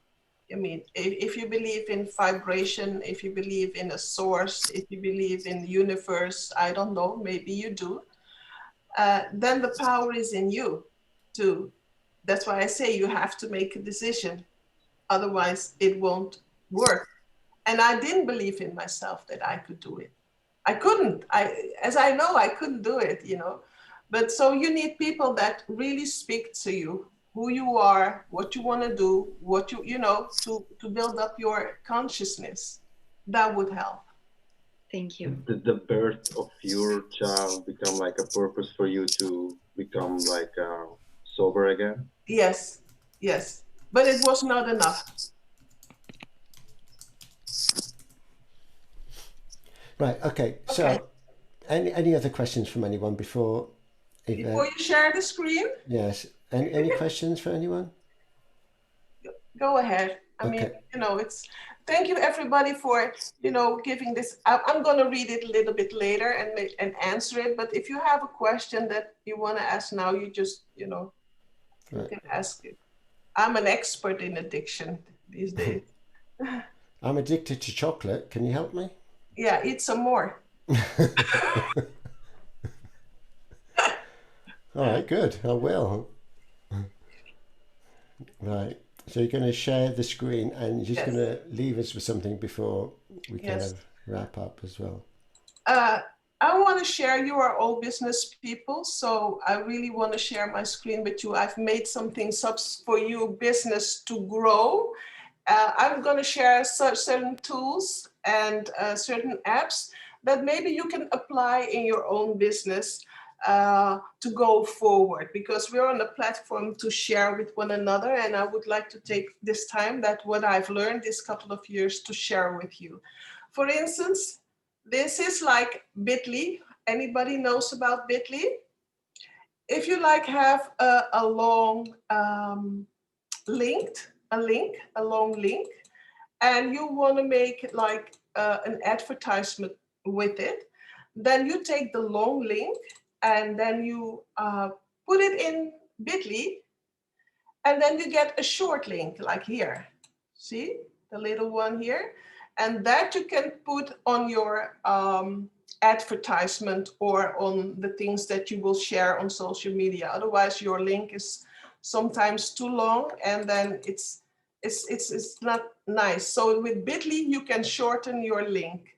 I mean, if you believe in vibration, if you believe in a source, if you believe in the universe, I don't know, maybe you do, then the power is in you too. That's why I say you have to make a decision. Otherwise, it won't work. And I didn't believe in myself that I could do it. I couldn't. As I know, I couldn't do it, you know. But so you need people that really speak to you, who you are, what you want to do, what you know, to build up your consciousness. That would help. Thank you. Did the birth of your child become like a purpose for you to become like sober again? Yes, yes, but it was not enough. Right. Okay. So, any other questions from anyone before? Before you share the screen? Yes. Any questions for anyone? Go ahead. I mean, you know, it's, thank you everybody for, you know, giving this. I'm going to read it a little bit later and answer it. But if you have a question that you want to ask now, you just, you know, you can ask it. I'm an expert in addiction these days. I'm addicted to chocolate. Can you help me? Yeah, eat some more. All right, good. I will. Right. So you're going to share the screen and you're just going to leave us with something before we kind of wrap up as well. I want to share, you are all business people, so I really want to share my screen with you. I've made something for you business to grow. I'm going to share certain tools and certain apps that maybe you can apply in your own business to go forward, because we're on a platform to share with one another. And I would like to take this time, that what I've learned this couple of years, to share with you. For instance, this is like 𝗬𝗓𝗨. Anybody knows about 𝗬𝗓𝗨? If you like have a long long link, and you want to make like an advertisement with it, then you take the long link and then you put it in 𝗬𝗓𝗨, and then you get a short link like here. See the little one here? And that you can put on your advertisement or on the things that you will share on social media. Otherwise, your link is sometimes too long, and then it's not nice. So with 𝗬𝗓𝗨, you can shorten your link.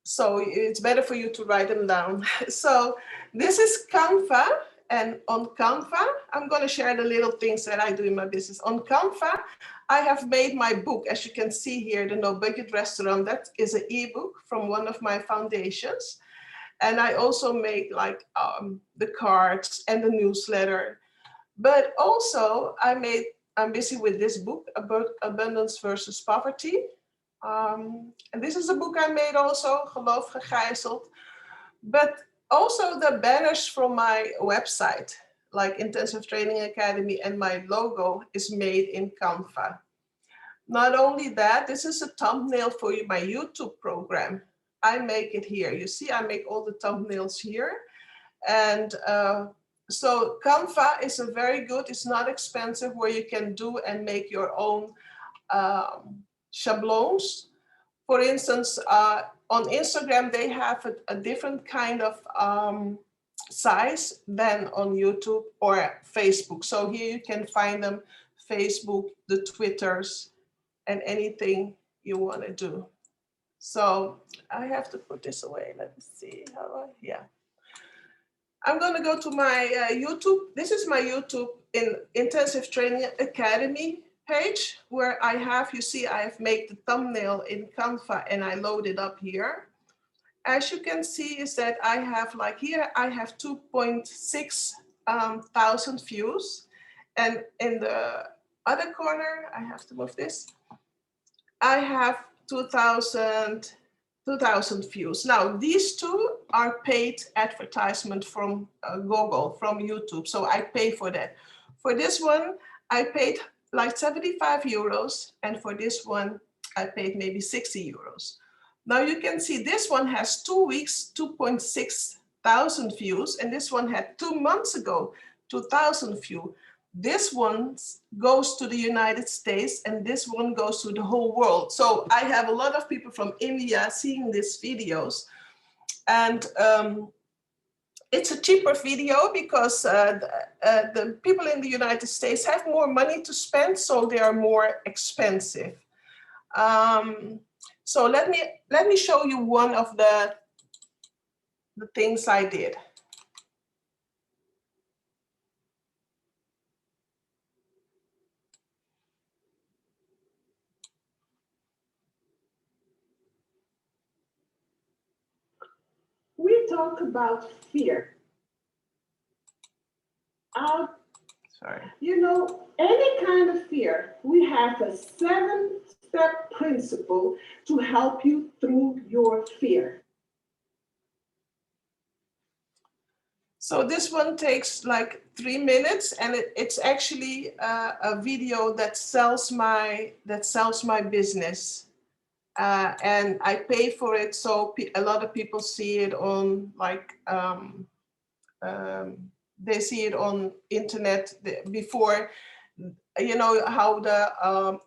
So it's better for you to write them down. So this is Canva, and on Canva, I'm going to share the little things that I do in my business. On Canva, I have made my book, as you can see here, the No Budget Restaurant. That is an ebook from one of my foundations. And I also make like the cards and the newsletter. But also I'm busy with this book about abundance versus poverty. And this is a book I made also, 𝗪𝗓𝗪. But also the banners from my website, like Intensive Training Academy, and my logo is made in Canva. Not only that, this is a thumbnail for my YouTube program. I make it here. You see, I make all the thumbnails here. And so Canva is a very good, it's not expensive, where you can do and make your own schablons. For instance, on Instagram, they have a different kind of size than on YouTube or Facebook. So here you can find them, Facebook, the Twitters, and anything you want to do. So I have to put this away. Let me see how yeah. I'm going to go to my YouTube. This is my YouTube in Intensive Training Academy page, where I have, you see, I have made the thumbnail in Canva and I load it up here. As you can see is that I have, like here, I have 2.6 thousand views. And in the other corner, I have to move this, I have 2,000 views. Now, these two are paid advertisement from Google, from YouTube. So I pay for that. For this one, I paid like 75 euros. And for this one, I paid maybe 60 euros. Now you can see this one has 2 weeks, 2.6 thousand views. And this one had 2 months ago, 2,000 views. This one goes to the United States and this one goes to the whole world. So I have a lot of people from India seeing these videos. And it's a cheaper video because the people in the United States have more money to spend, so they are more expensive. So let me show you one of the things I did. We talk about fear. out. Sorry. You know, any kind of fear, we have a 7-step principle to help you through your fear. So this one takes like 3 minutes, and it's actually a video that sells my business, and I pay for it, so a lot of people see it on like they see it on internet before. You know how the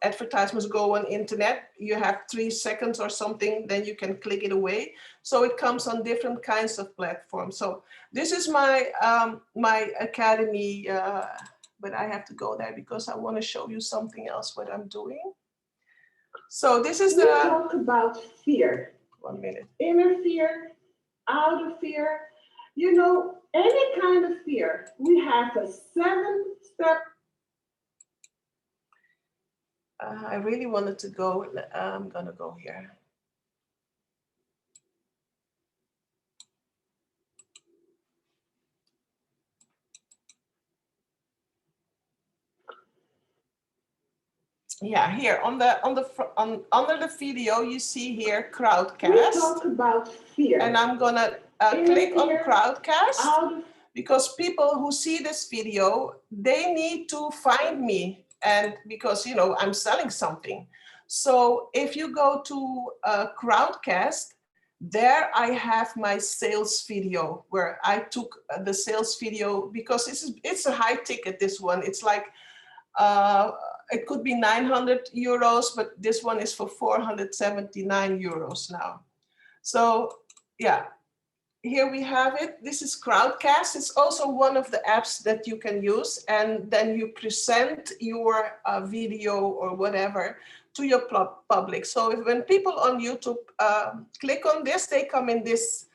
advertisements go on internet, you have 3 seconds or something, then you can click it away. So it comes on different kinds of platforms. So this is my my academy, but I have to go there because I want to show you something else what I'm doing. So this is the talk about fear. 1 minute. Inner fear, outer fear. You know, any kind of fear, we have a 7-step. I really wanted to go, I'm gonna go here. Yeah, here under the video you see here Crowdcast. We talk about fear, and I'm gonna click on Crowdcast because people who see this video, they need to find me, and because you know I'm selling something. So if you go to Crowdcast, there I have my sales video where I took the sales video because it's a high ticket. This one, it's like. It could be 900 euros, but this one is for 479 euros now. So yeah, here we have it. This is Crowdcast. It's also one of the apps that you can use, and then you present your video or whatever to your public. So when people on YouTube click on this, they come in this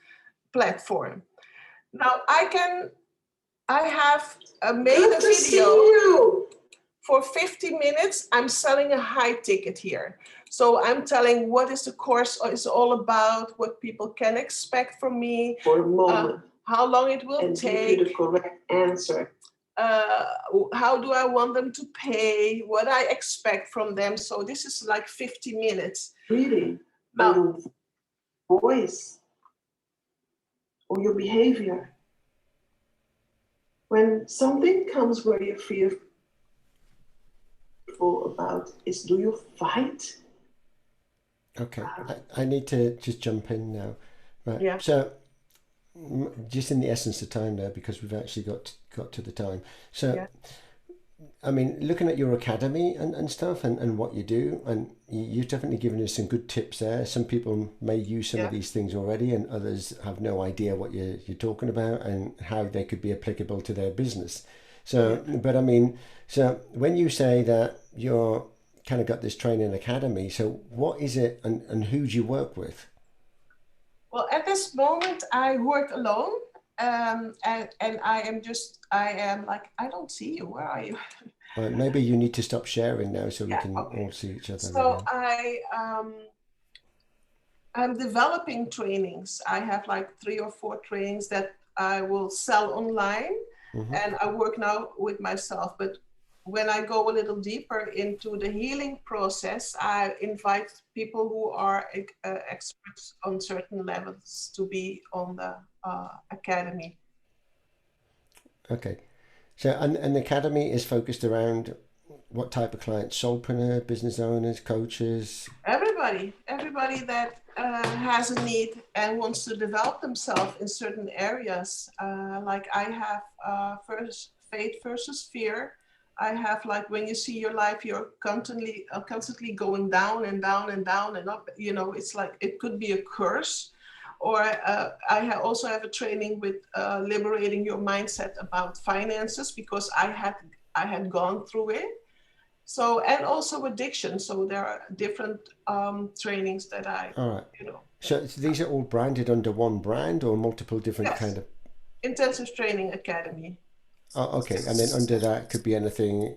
platform. Now I have made a video. For 50 minutes, I'm selling a high ticket here. So I'm telling what is the course is all about, what people can expect from me, for a moment, how long it will take, give you the correct answer. How do I want them to pay, what I expect from them. So this is like 50 minutes. Really? Now, voice or your behavior. When something comes where you feel about is, do you fight? Okay, I need to just jump in now. Right. Yeah. So just in the essence of time now, because we've actually got to the time. So yeah. I mean, looking at your academy and stuff and what you do, and you've definitely given us some good tips there. Some people may use some of these things already, and others have no idea what you're talking about and how they could be applicable to their business. So, but I mean, so when you say that you're kind of got this training academy, so what is it and who do you work with? Well, at this moment, I work alone, and I am like, I don't see you. Where are you? Well, maybe you need to stop sharing now so we can all see each other. So I'm developing trainings. I have like 3 or 4 trainings that I will sell online. Mm-hmm. And I work now with myself, but when I go a little deeper into the healing process, I invite people who are experts on certain levels to be on the academy. Okay, so and the academy is focused around what type of clients? Solopreneur, business owners, coaches? Everybody that has a need and wants to develop themselves in certain areas. Like I have first faith versus fear. I have like when you see your life, you're constantly going down and down and down and up. You know, it's like it could be a curse. Or I also have a training with liberating your mindset about finances because I had gone through it. So, and also addiction. So there are different trainings that I, So these are all branded under one brand or multiple different kind of? Intensive Training Academy. Oh, okay. And then under that could be anything.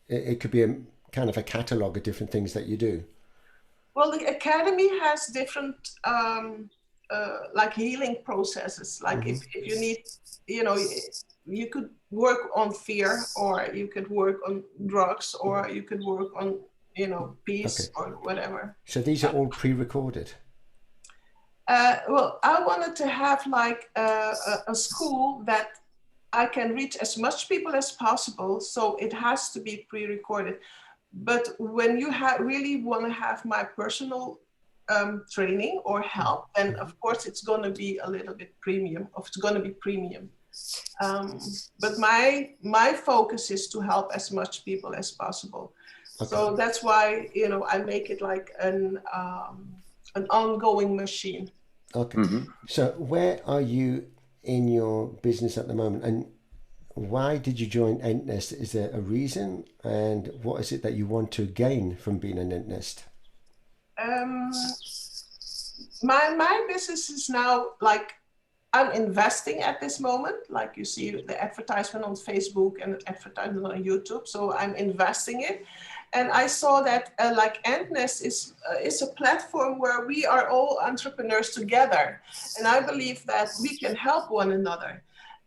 It could be a kind of a catalog of different things that you do. Well, the academy has different like healing processes. Like if you need, you could work on fear, or you could work on drugs, or you could work on, you know, peace, Okay. or whatever. So these are all pre-recorded. Well, I wanted to have like a school that I can reach as much people as possible, so it has to be pre-recorded. But when you really want to have my personal training or help, then of course it's going to be a little bit premium, or it's going to be premium. But my focus is to help as much people as possible. Okay. So that's why, you know, I make it like an ongoing machine. Okay. So where are you in your business at the moment, and why did you join 𝗪𝗡𝗧? Is there a reason, and what is it that you want to gain from being an 𝗪𝗡𝗧? My business is now like, I'm investing at this moment. Like you see the advertisement on Facebook and advertisement on YouTube. So I'm investing it. And I saw that like 𝗪𝗡𝗧 is a platform where we are all entrepreneurs together. And I believe that we can help one another.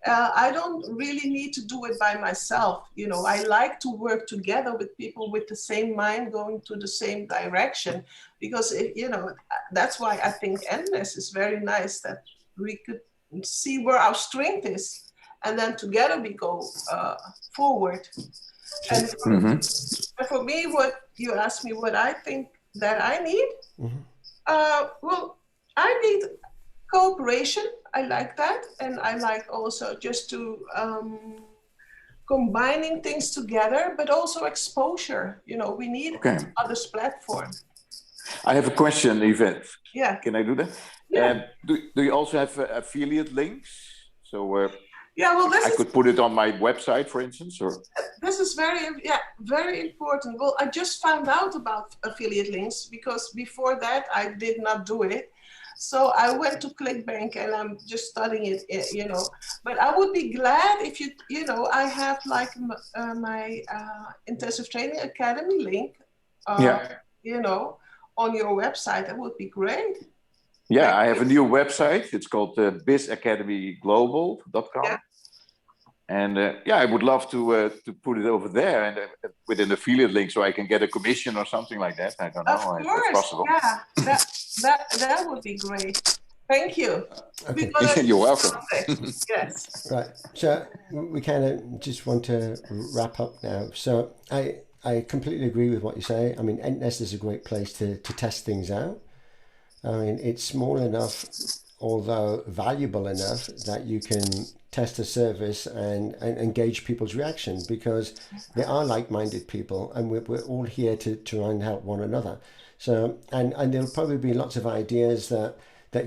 I don't really need to do it by myself. You know, I like to work together with people with the same mind, going to the same direction, because you know, that's why I think 𝗪𝗧𝗏 is very nice, that we could see where our strength is, and then together we go forward. And for me, what you asked me, what I think that I need, well, I need cooperation. I like that, and I like also just to combining things together, but also exposure. You know, we need others' platform. I have a question, Yvette. Yeah. Can I do that? Yeah. Do you also have affiliate links? So yeah, well, I could put it on my website, for instance, or this is very important. Well, I just found out about affiliate links, because before that I did not do it. So I went to ClickBank and I'm just studying it, you know. But I would be glad if you know, I have like my intensive training academy link, you know, on your website. That would be great. Yeah, I have a new website. It's called bizacademyglobal.com. Yeah. And yeah, I would love to put it over there and with an affiliate link, so I can get a commission or something like that. I don't know. Of course, if that's possible. yeah, that would be great. Thank you. Okay. You're welcome. Yes. Right. So we kind of just want to wrap up now. So I completely agree with what you say. I mean, 𝗪𝗡𝗧 is a great place to test things out. I mean, it's small enough, although valuable enough, that you can test a service and engage people's reaction, because they are like-minded people, and we're all here to try and help one another. So, and there'll probably be lots of ideas that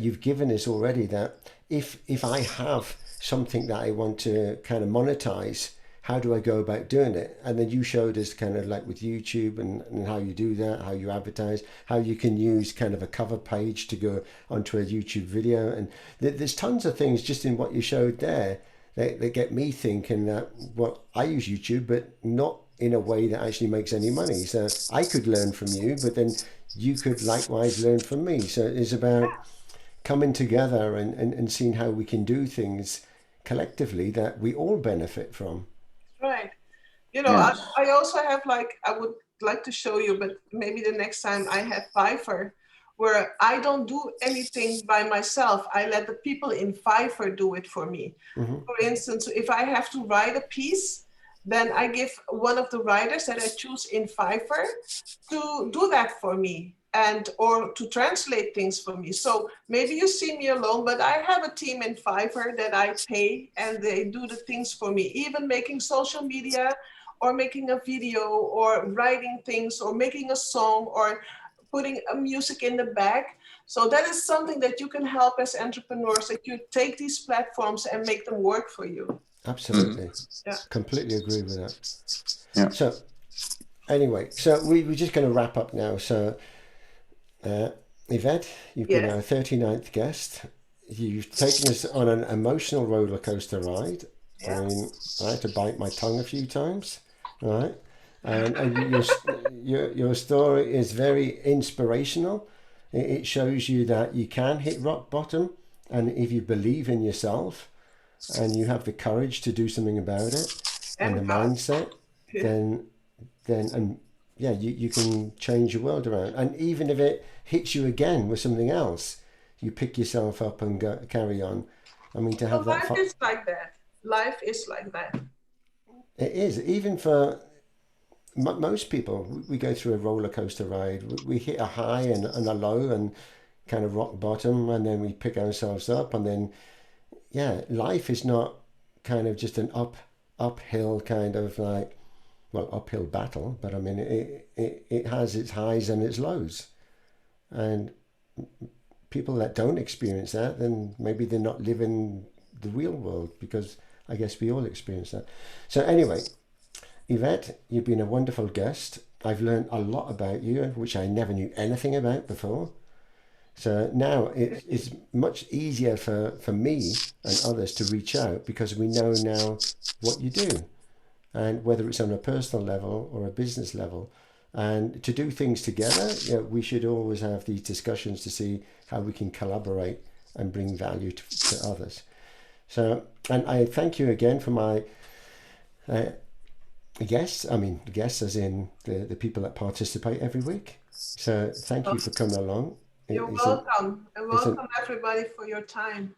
you've given us already, that if I have something that I want to kind of monetize, how do I go about doing it? And then you showed us kind of like with YouTube and how you do that, how you advertise, how you can use kind of a cover page to go onto a YouTube video. And there's tons of things just in what you showed there that get me thinking that, well, I use YouTube, but not in a way that actually makes any money. So I could learn from you, but then you could likewise learn from me. So it's about coming together and seeing how we can do things collectively that we all benefit from. Right. You know, I also have like, I would like to show you, but maybe the next time, I have Fiverr, where I don't do anything by myself. I let the people in Fiverr do it for me. For instance, if I have to write a piece, then I give one of the writers that I choose in Fiverr to do that for me, and or to translate things for me. So maybe you see me alone, but I have a team in Fiverr that I pay, and they do the things for me, even making social media, or making a video, or writing things, or making a song, or putting a music in the back. So that is something that you can help as entrepreneurs, that you take these platforms and make them work for you. Absolutely. Yeah. Completely agree with that. Yeah. So anyway, so we're just going to wrap up now. So Yvette, you've been our 39th guest. You've taken us on an emotional roller coaster ride. I mean, I had to bite my tongue a few times, right? And your story is very inspirational. It shows you that you can hit rock bottom, and if you believe in yourself, and you have the courage to do something about it and the God. mindset, then yeah, you can change your world around. And even if it hits you again with something else, you pick yourself up and carry on. I mean, to have that. Life is like that. Life is like that. It is. Even for most people, we go through a roller coaster ride. We hit a high and a low and kind of rock bottom, and then we pick ourselves up. And then, yeah, life is not kind of just an uphill kind of like, well, uphill battle, but I mean, it has its highs and its lows. And people that don't experience that, then maybe they're not living the real world, because I guess we all experience that. So anyway, Yvette, you've been a wonderful guest. I've learned a lot about you, which I never knew anything about before. So now it's much easier for me and others to reach out, because we know now what you do. And whether it's on a personal level or a business level, and to do things together, you know, we should always have these discussions to see how we can collaborate and bring value to others. So, and I thank you again for my guests. I mean, guests as in the people that participate every week. So thank you for coming along. You're welcome. And welcome everybody for your time.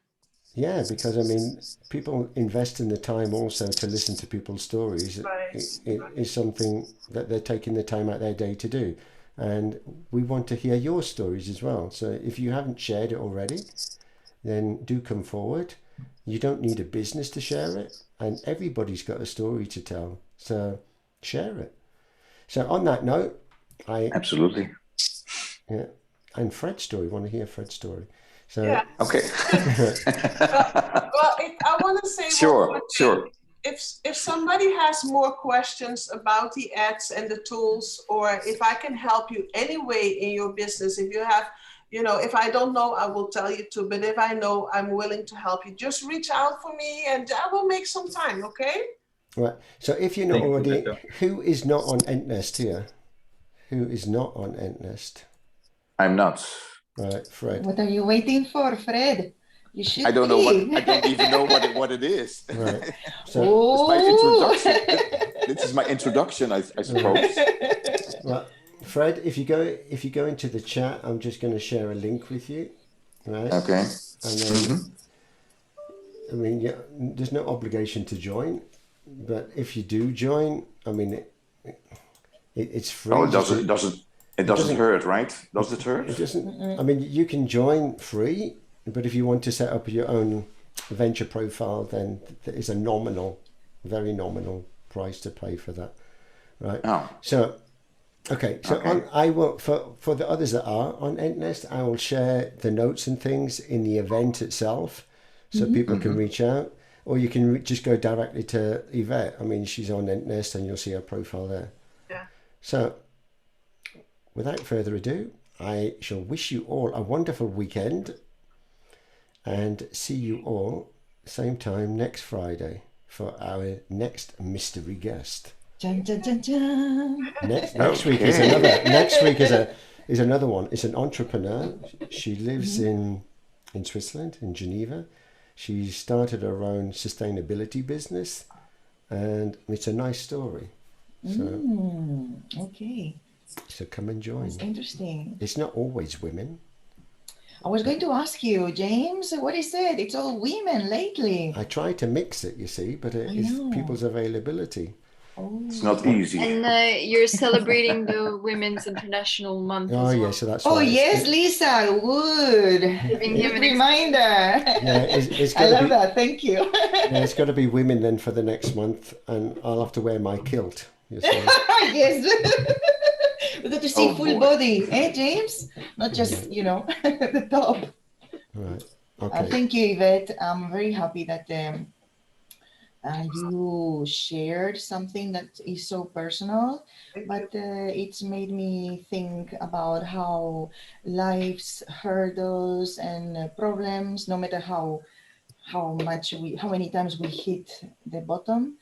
Yeah, because I mean, people invest in the time also to listen to people's stories. Right. It is something that they're taking the time out of their day to do. And we want to hear your stories as well. So if you haven't shared it already, then do come forward. You don't need a business to share it. And everybody's got a story to tell. So share it. So on that note, Absolutely. Yeah. And Fred's story, want to hear Fred's story. So, yeah. Okay. Well, I want to say Sure. If somebody has more questions about the ads and the tools, or if I can help you anyway in your business, if you have, you know, if I don't know, I will tell you too. But if I know, I'm willing to help you. Just reach out for me, and I will make some time. Okay. Right. So if you're not already, who is not on EntNest here? Who is not on EntNest? I'm not. Right, Fred. What are you waiting for, Fred? You should I don't know be. I don't even know what it is. Right. So it's my introduction. This is my introduction, I suppose. well, Fred, if you go into the chat, I'm just going to share a link with you. Right. Okay. And then, I mean, yeah, there's no obligation to join, but if you do join, I mean, it's free. Oh, it doesn't hurt, right? Does it hurt? It doesn't. I mean, you can join free, but if you want to set up your own venture profile, then there is a very nominal price to pay for that, right? Oh. So, okay. So I will for the others that are on EntNest, I will share the notes and things in the event itself, so people can reach out, or you can just go directly to Yvette. I mean, she's on EntNest, and you'll see her profile there. Yeah. So, without further ado, I shall wish you all a wonderful weekend, and see you all same time next Friday for our next mystery guest. Dun, dun, dun, dun. Next week is another. Next week is another one. It's an entrepreneur. She lives in Switzerland, in Geneva. She started her own sustainability business, and it's a nice story. So, Okay. So come and join. That's interesting. It's not always women. I was going to ask you, James, what is it? It's all women lately. I try to mix it, you see, but it is people's availability. Oh. It's not easy. And you're celebrating the Women's International Month. Oh, as yeah, well. so that's Oh, why yes, Lisa, would. Giving him Good an reminder. Yeah, it's I love be, that. Thank you. Yeah, it's got to be women then for the next month, and I'll have to wear my kilt. You see. Yes. We got to see full boy. body, eh, James? Not just, the top. Right. Okay. Thank you, Yvette. I'm very happy that you shared something that is so personal, but it's made me think about how life's hurdles and problems, no matter how many times we hit the bottom,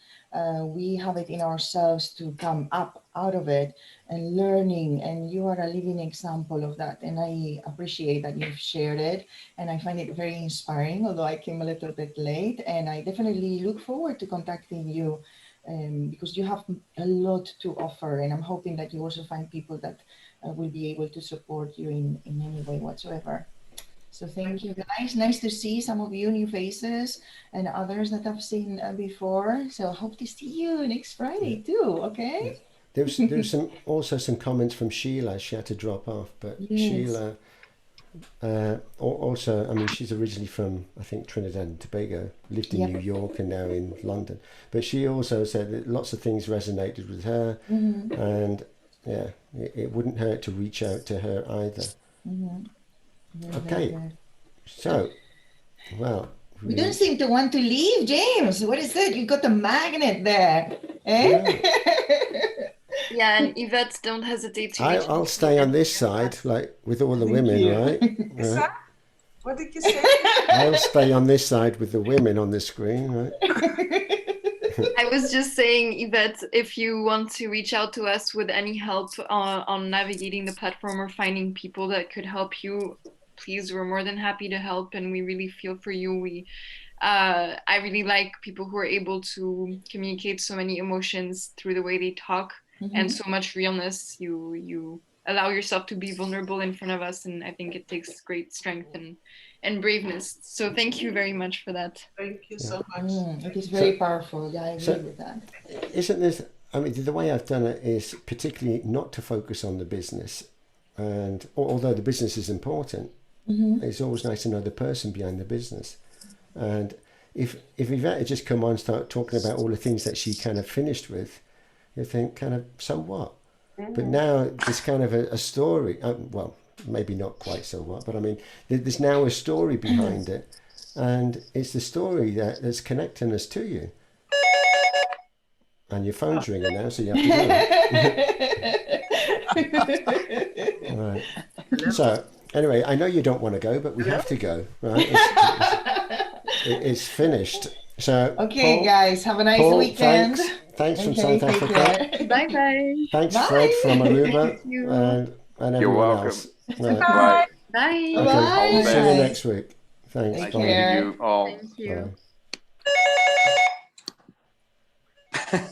we have it in ourselves to come up out of it and learning, and you are a living example of that, and I appreciate that you've shared it, and I find it very inspiring, although I came a little bit late, and I definitely look forward to contacting you because you have a lot to offer, and I'm hoping that you also find people that will be able to support you in any way whatsoever. So thank you guys. Nice to see some of you new faces and others that I've seen before. So hope to see you next Friday too. Okay. There's also some comments from Sheila. She had to drop off, but Yes. Sheila also, I mean, she's originally from, I think, Trinidad and Tobago, lived in Yep. New York and now in London. But she also said that lots of things resonated with her, and yeah, it wouldn't hurt to reach out to her either. Okay, so, well, We don't seem to want to leave, James. What is it? You got the magnet there. Eh? Yeah, and Yvette, don't hesitate to reach I'll out stay to on this side, like with all the Thank women, you. right? Is Right. that? What did you say? I'll stay on this side with the women on the screen, right? I was just saying, Yvette, if you want to reach out to us with any help on navigating the platform or finding people that could help you, please, we're more than happy to help, and we really feel for you. I really like people who are able to communicate so many emotions through the way they talk and so much realness. You allow yourself to be vulnerable in front of us, and I think it takes great strength and braveness. So thank you very much for that. Thank you so much. It is very powerful. Yeah, I agree with that. Isn't this, I mean, the way I've done it is particularly not to focus on the business. And although the business is important, it's always nice to know the person behind the business. And if Yvette had just come on and start talking about all the things that she kind of finished with, you think kind of, so what? But now there's kind of a story. Well, maybe not quite so what, but I mean, there's now a story behind it. And it's the story that's connecting us to you. And your phone's ringing now, so you have to go. Right. So, anyway, I know you don't want to go, but we have to go, right? It's finished. So, Okay, Paul, guys, have a nice weekend. Thanks from Okay, South take Africa. care. Bye bye. Thanks, Bye. Fred from Aruba, Thank you. and You're everyone welcome. else. Right. Bye. Bye. Okay, Bye. see you next week. Thanks. Take Bye. care. You all. Thank you. Bye.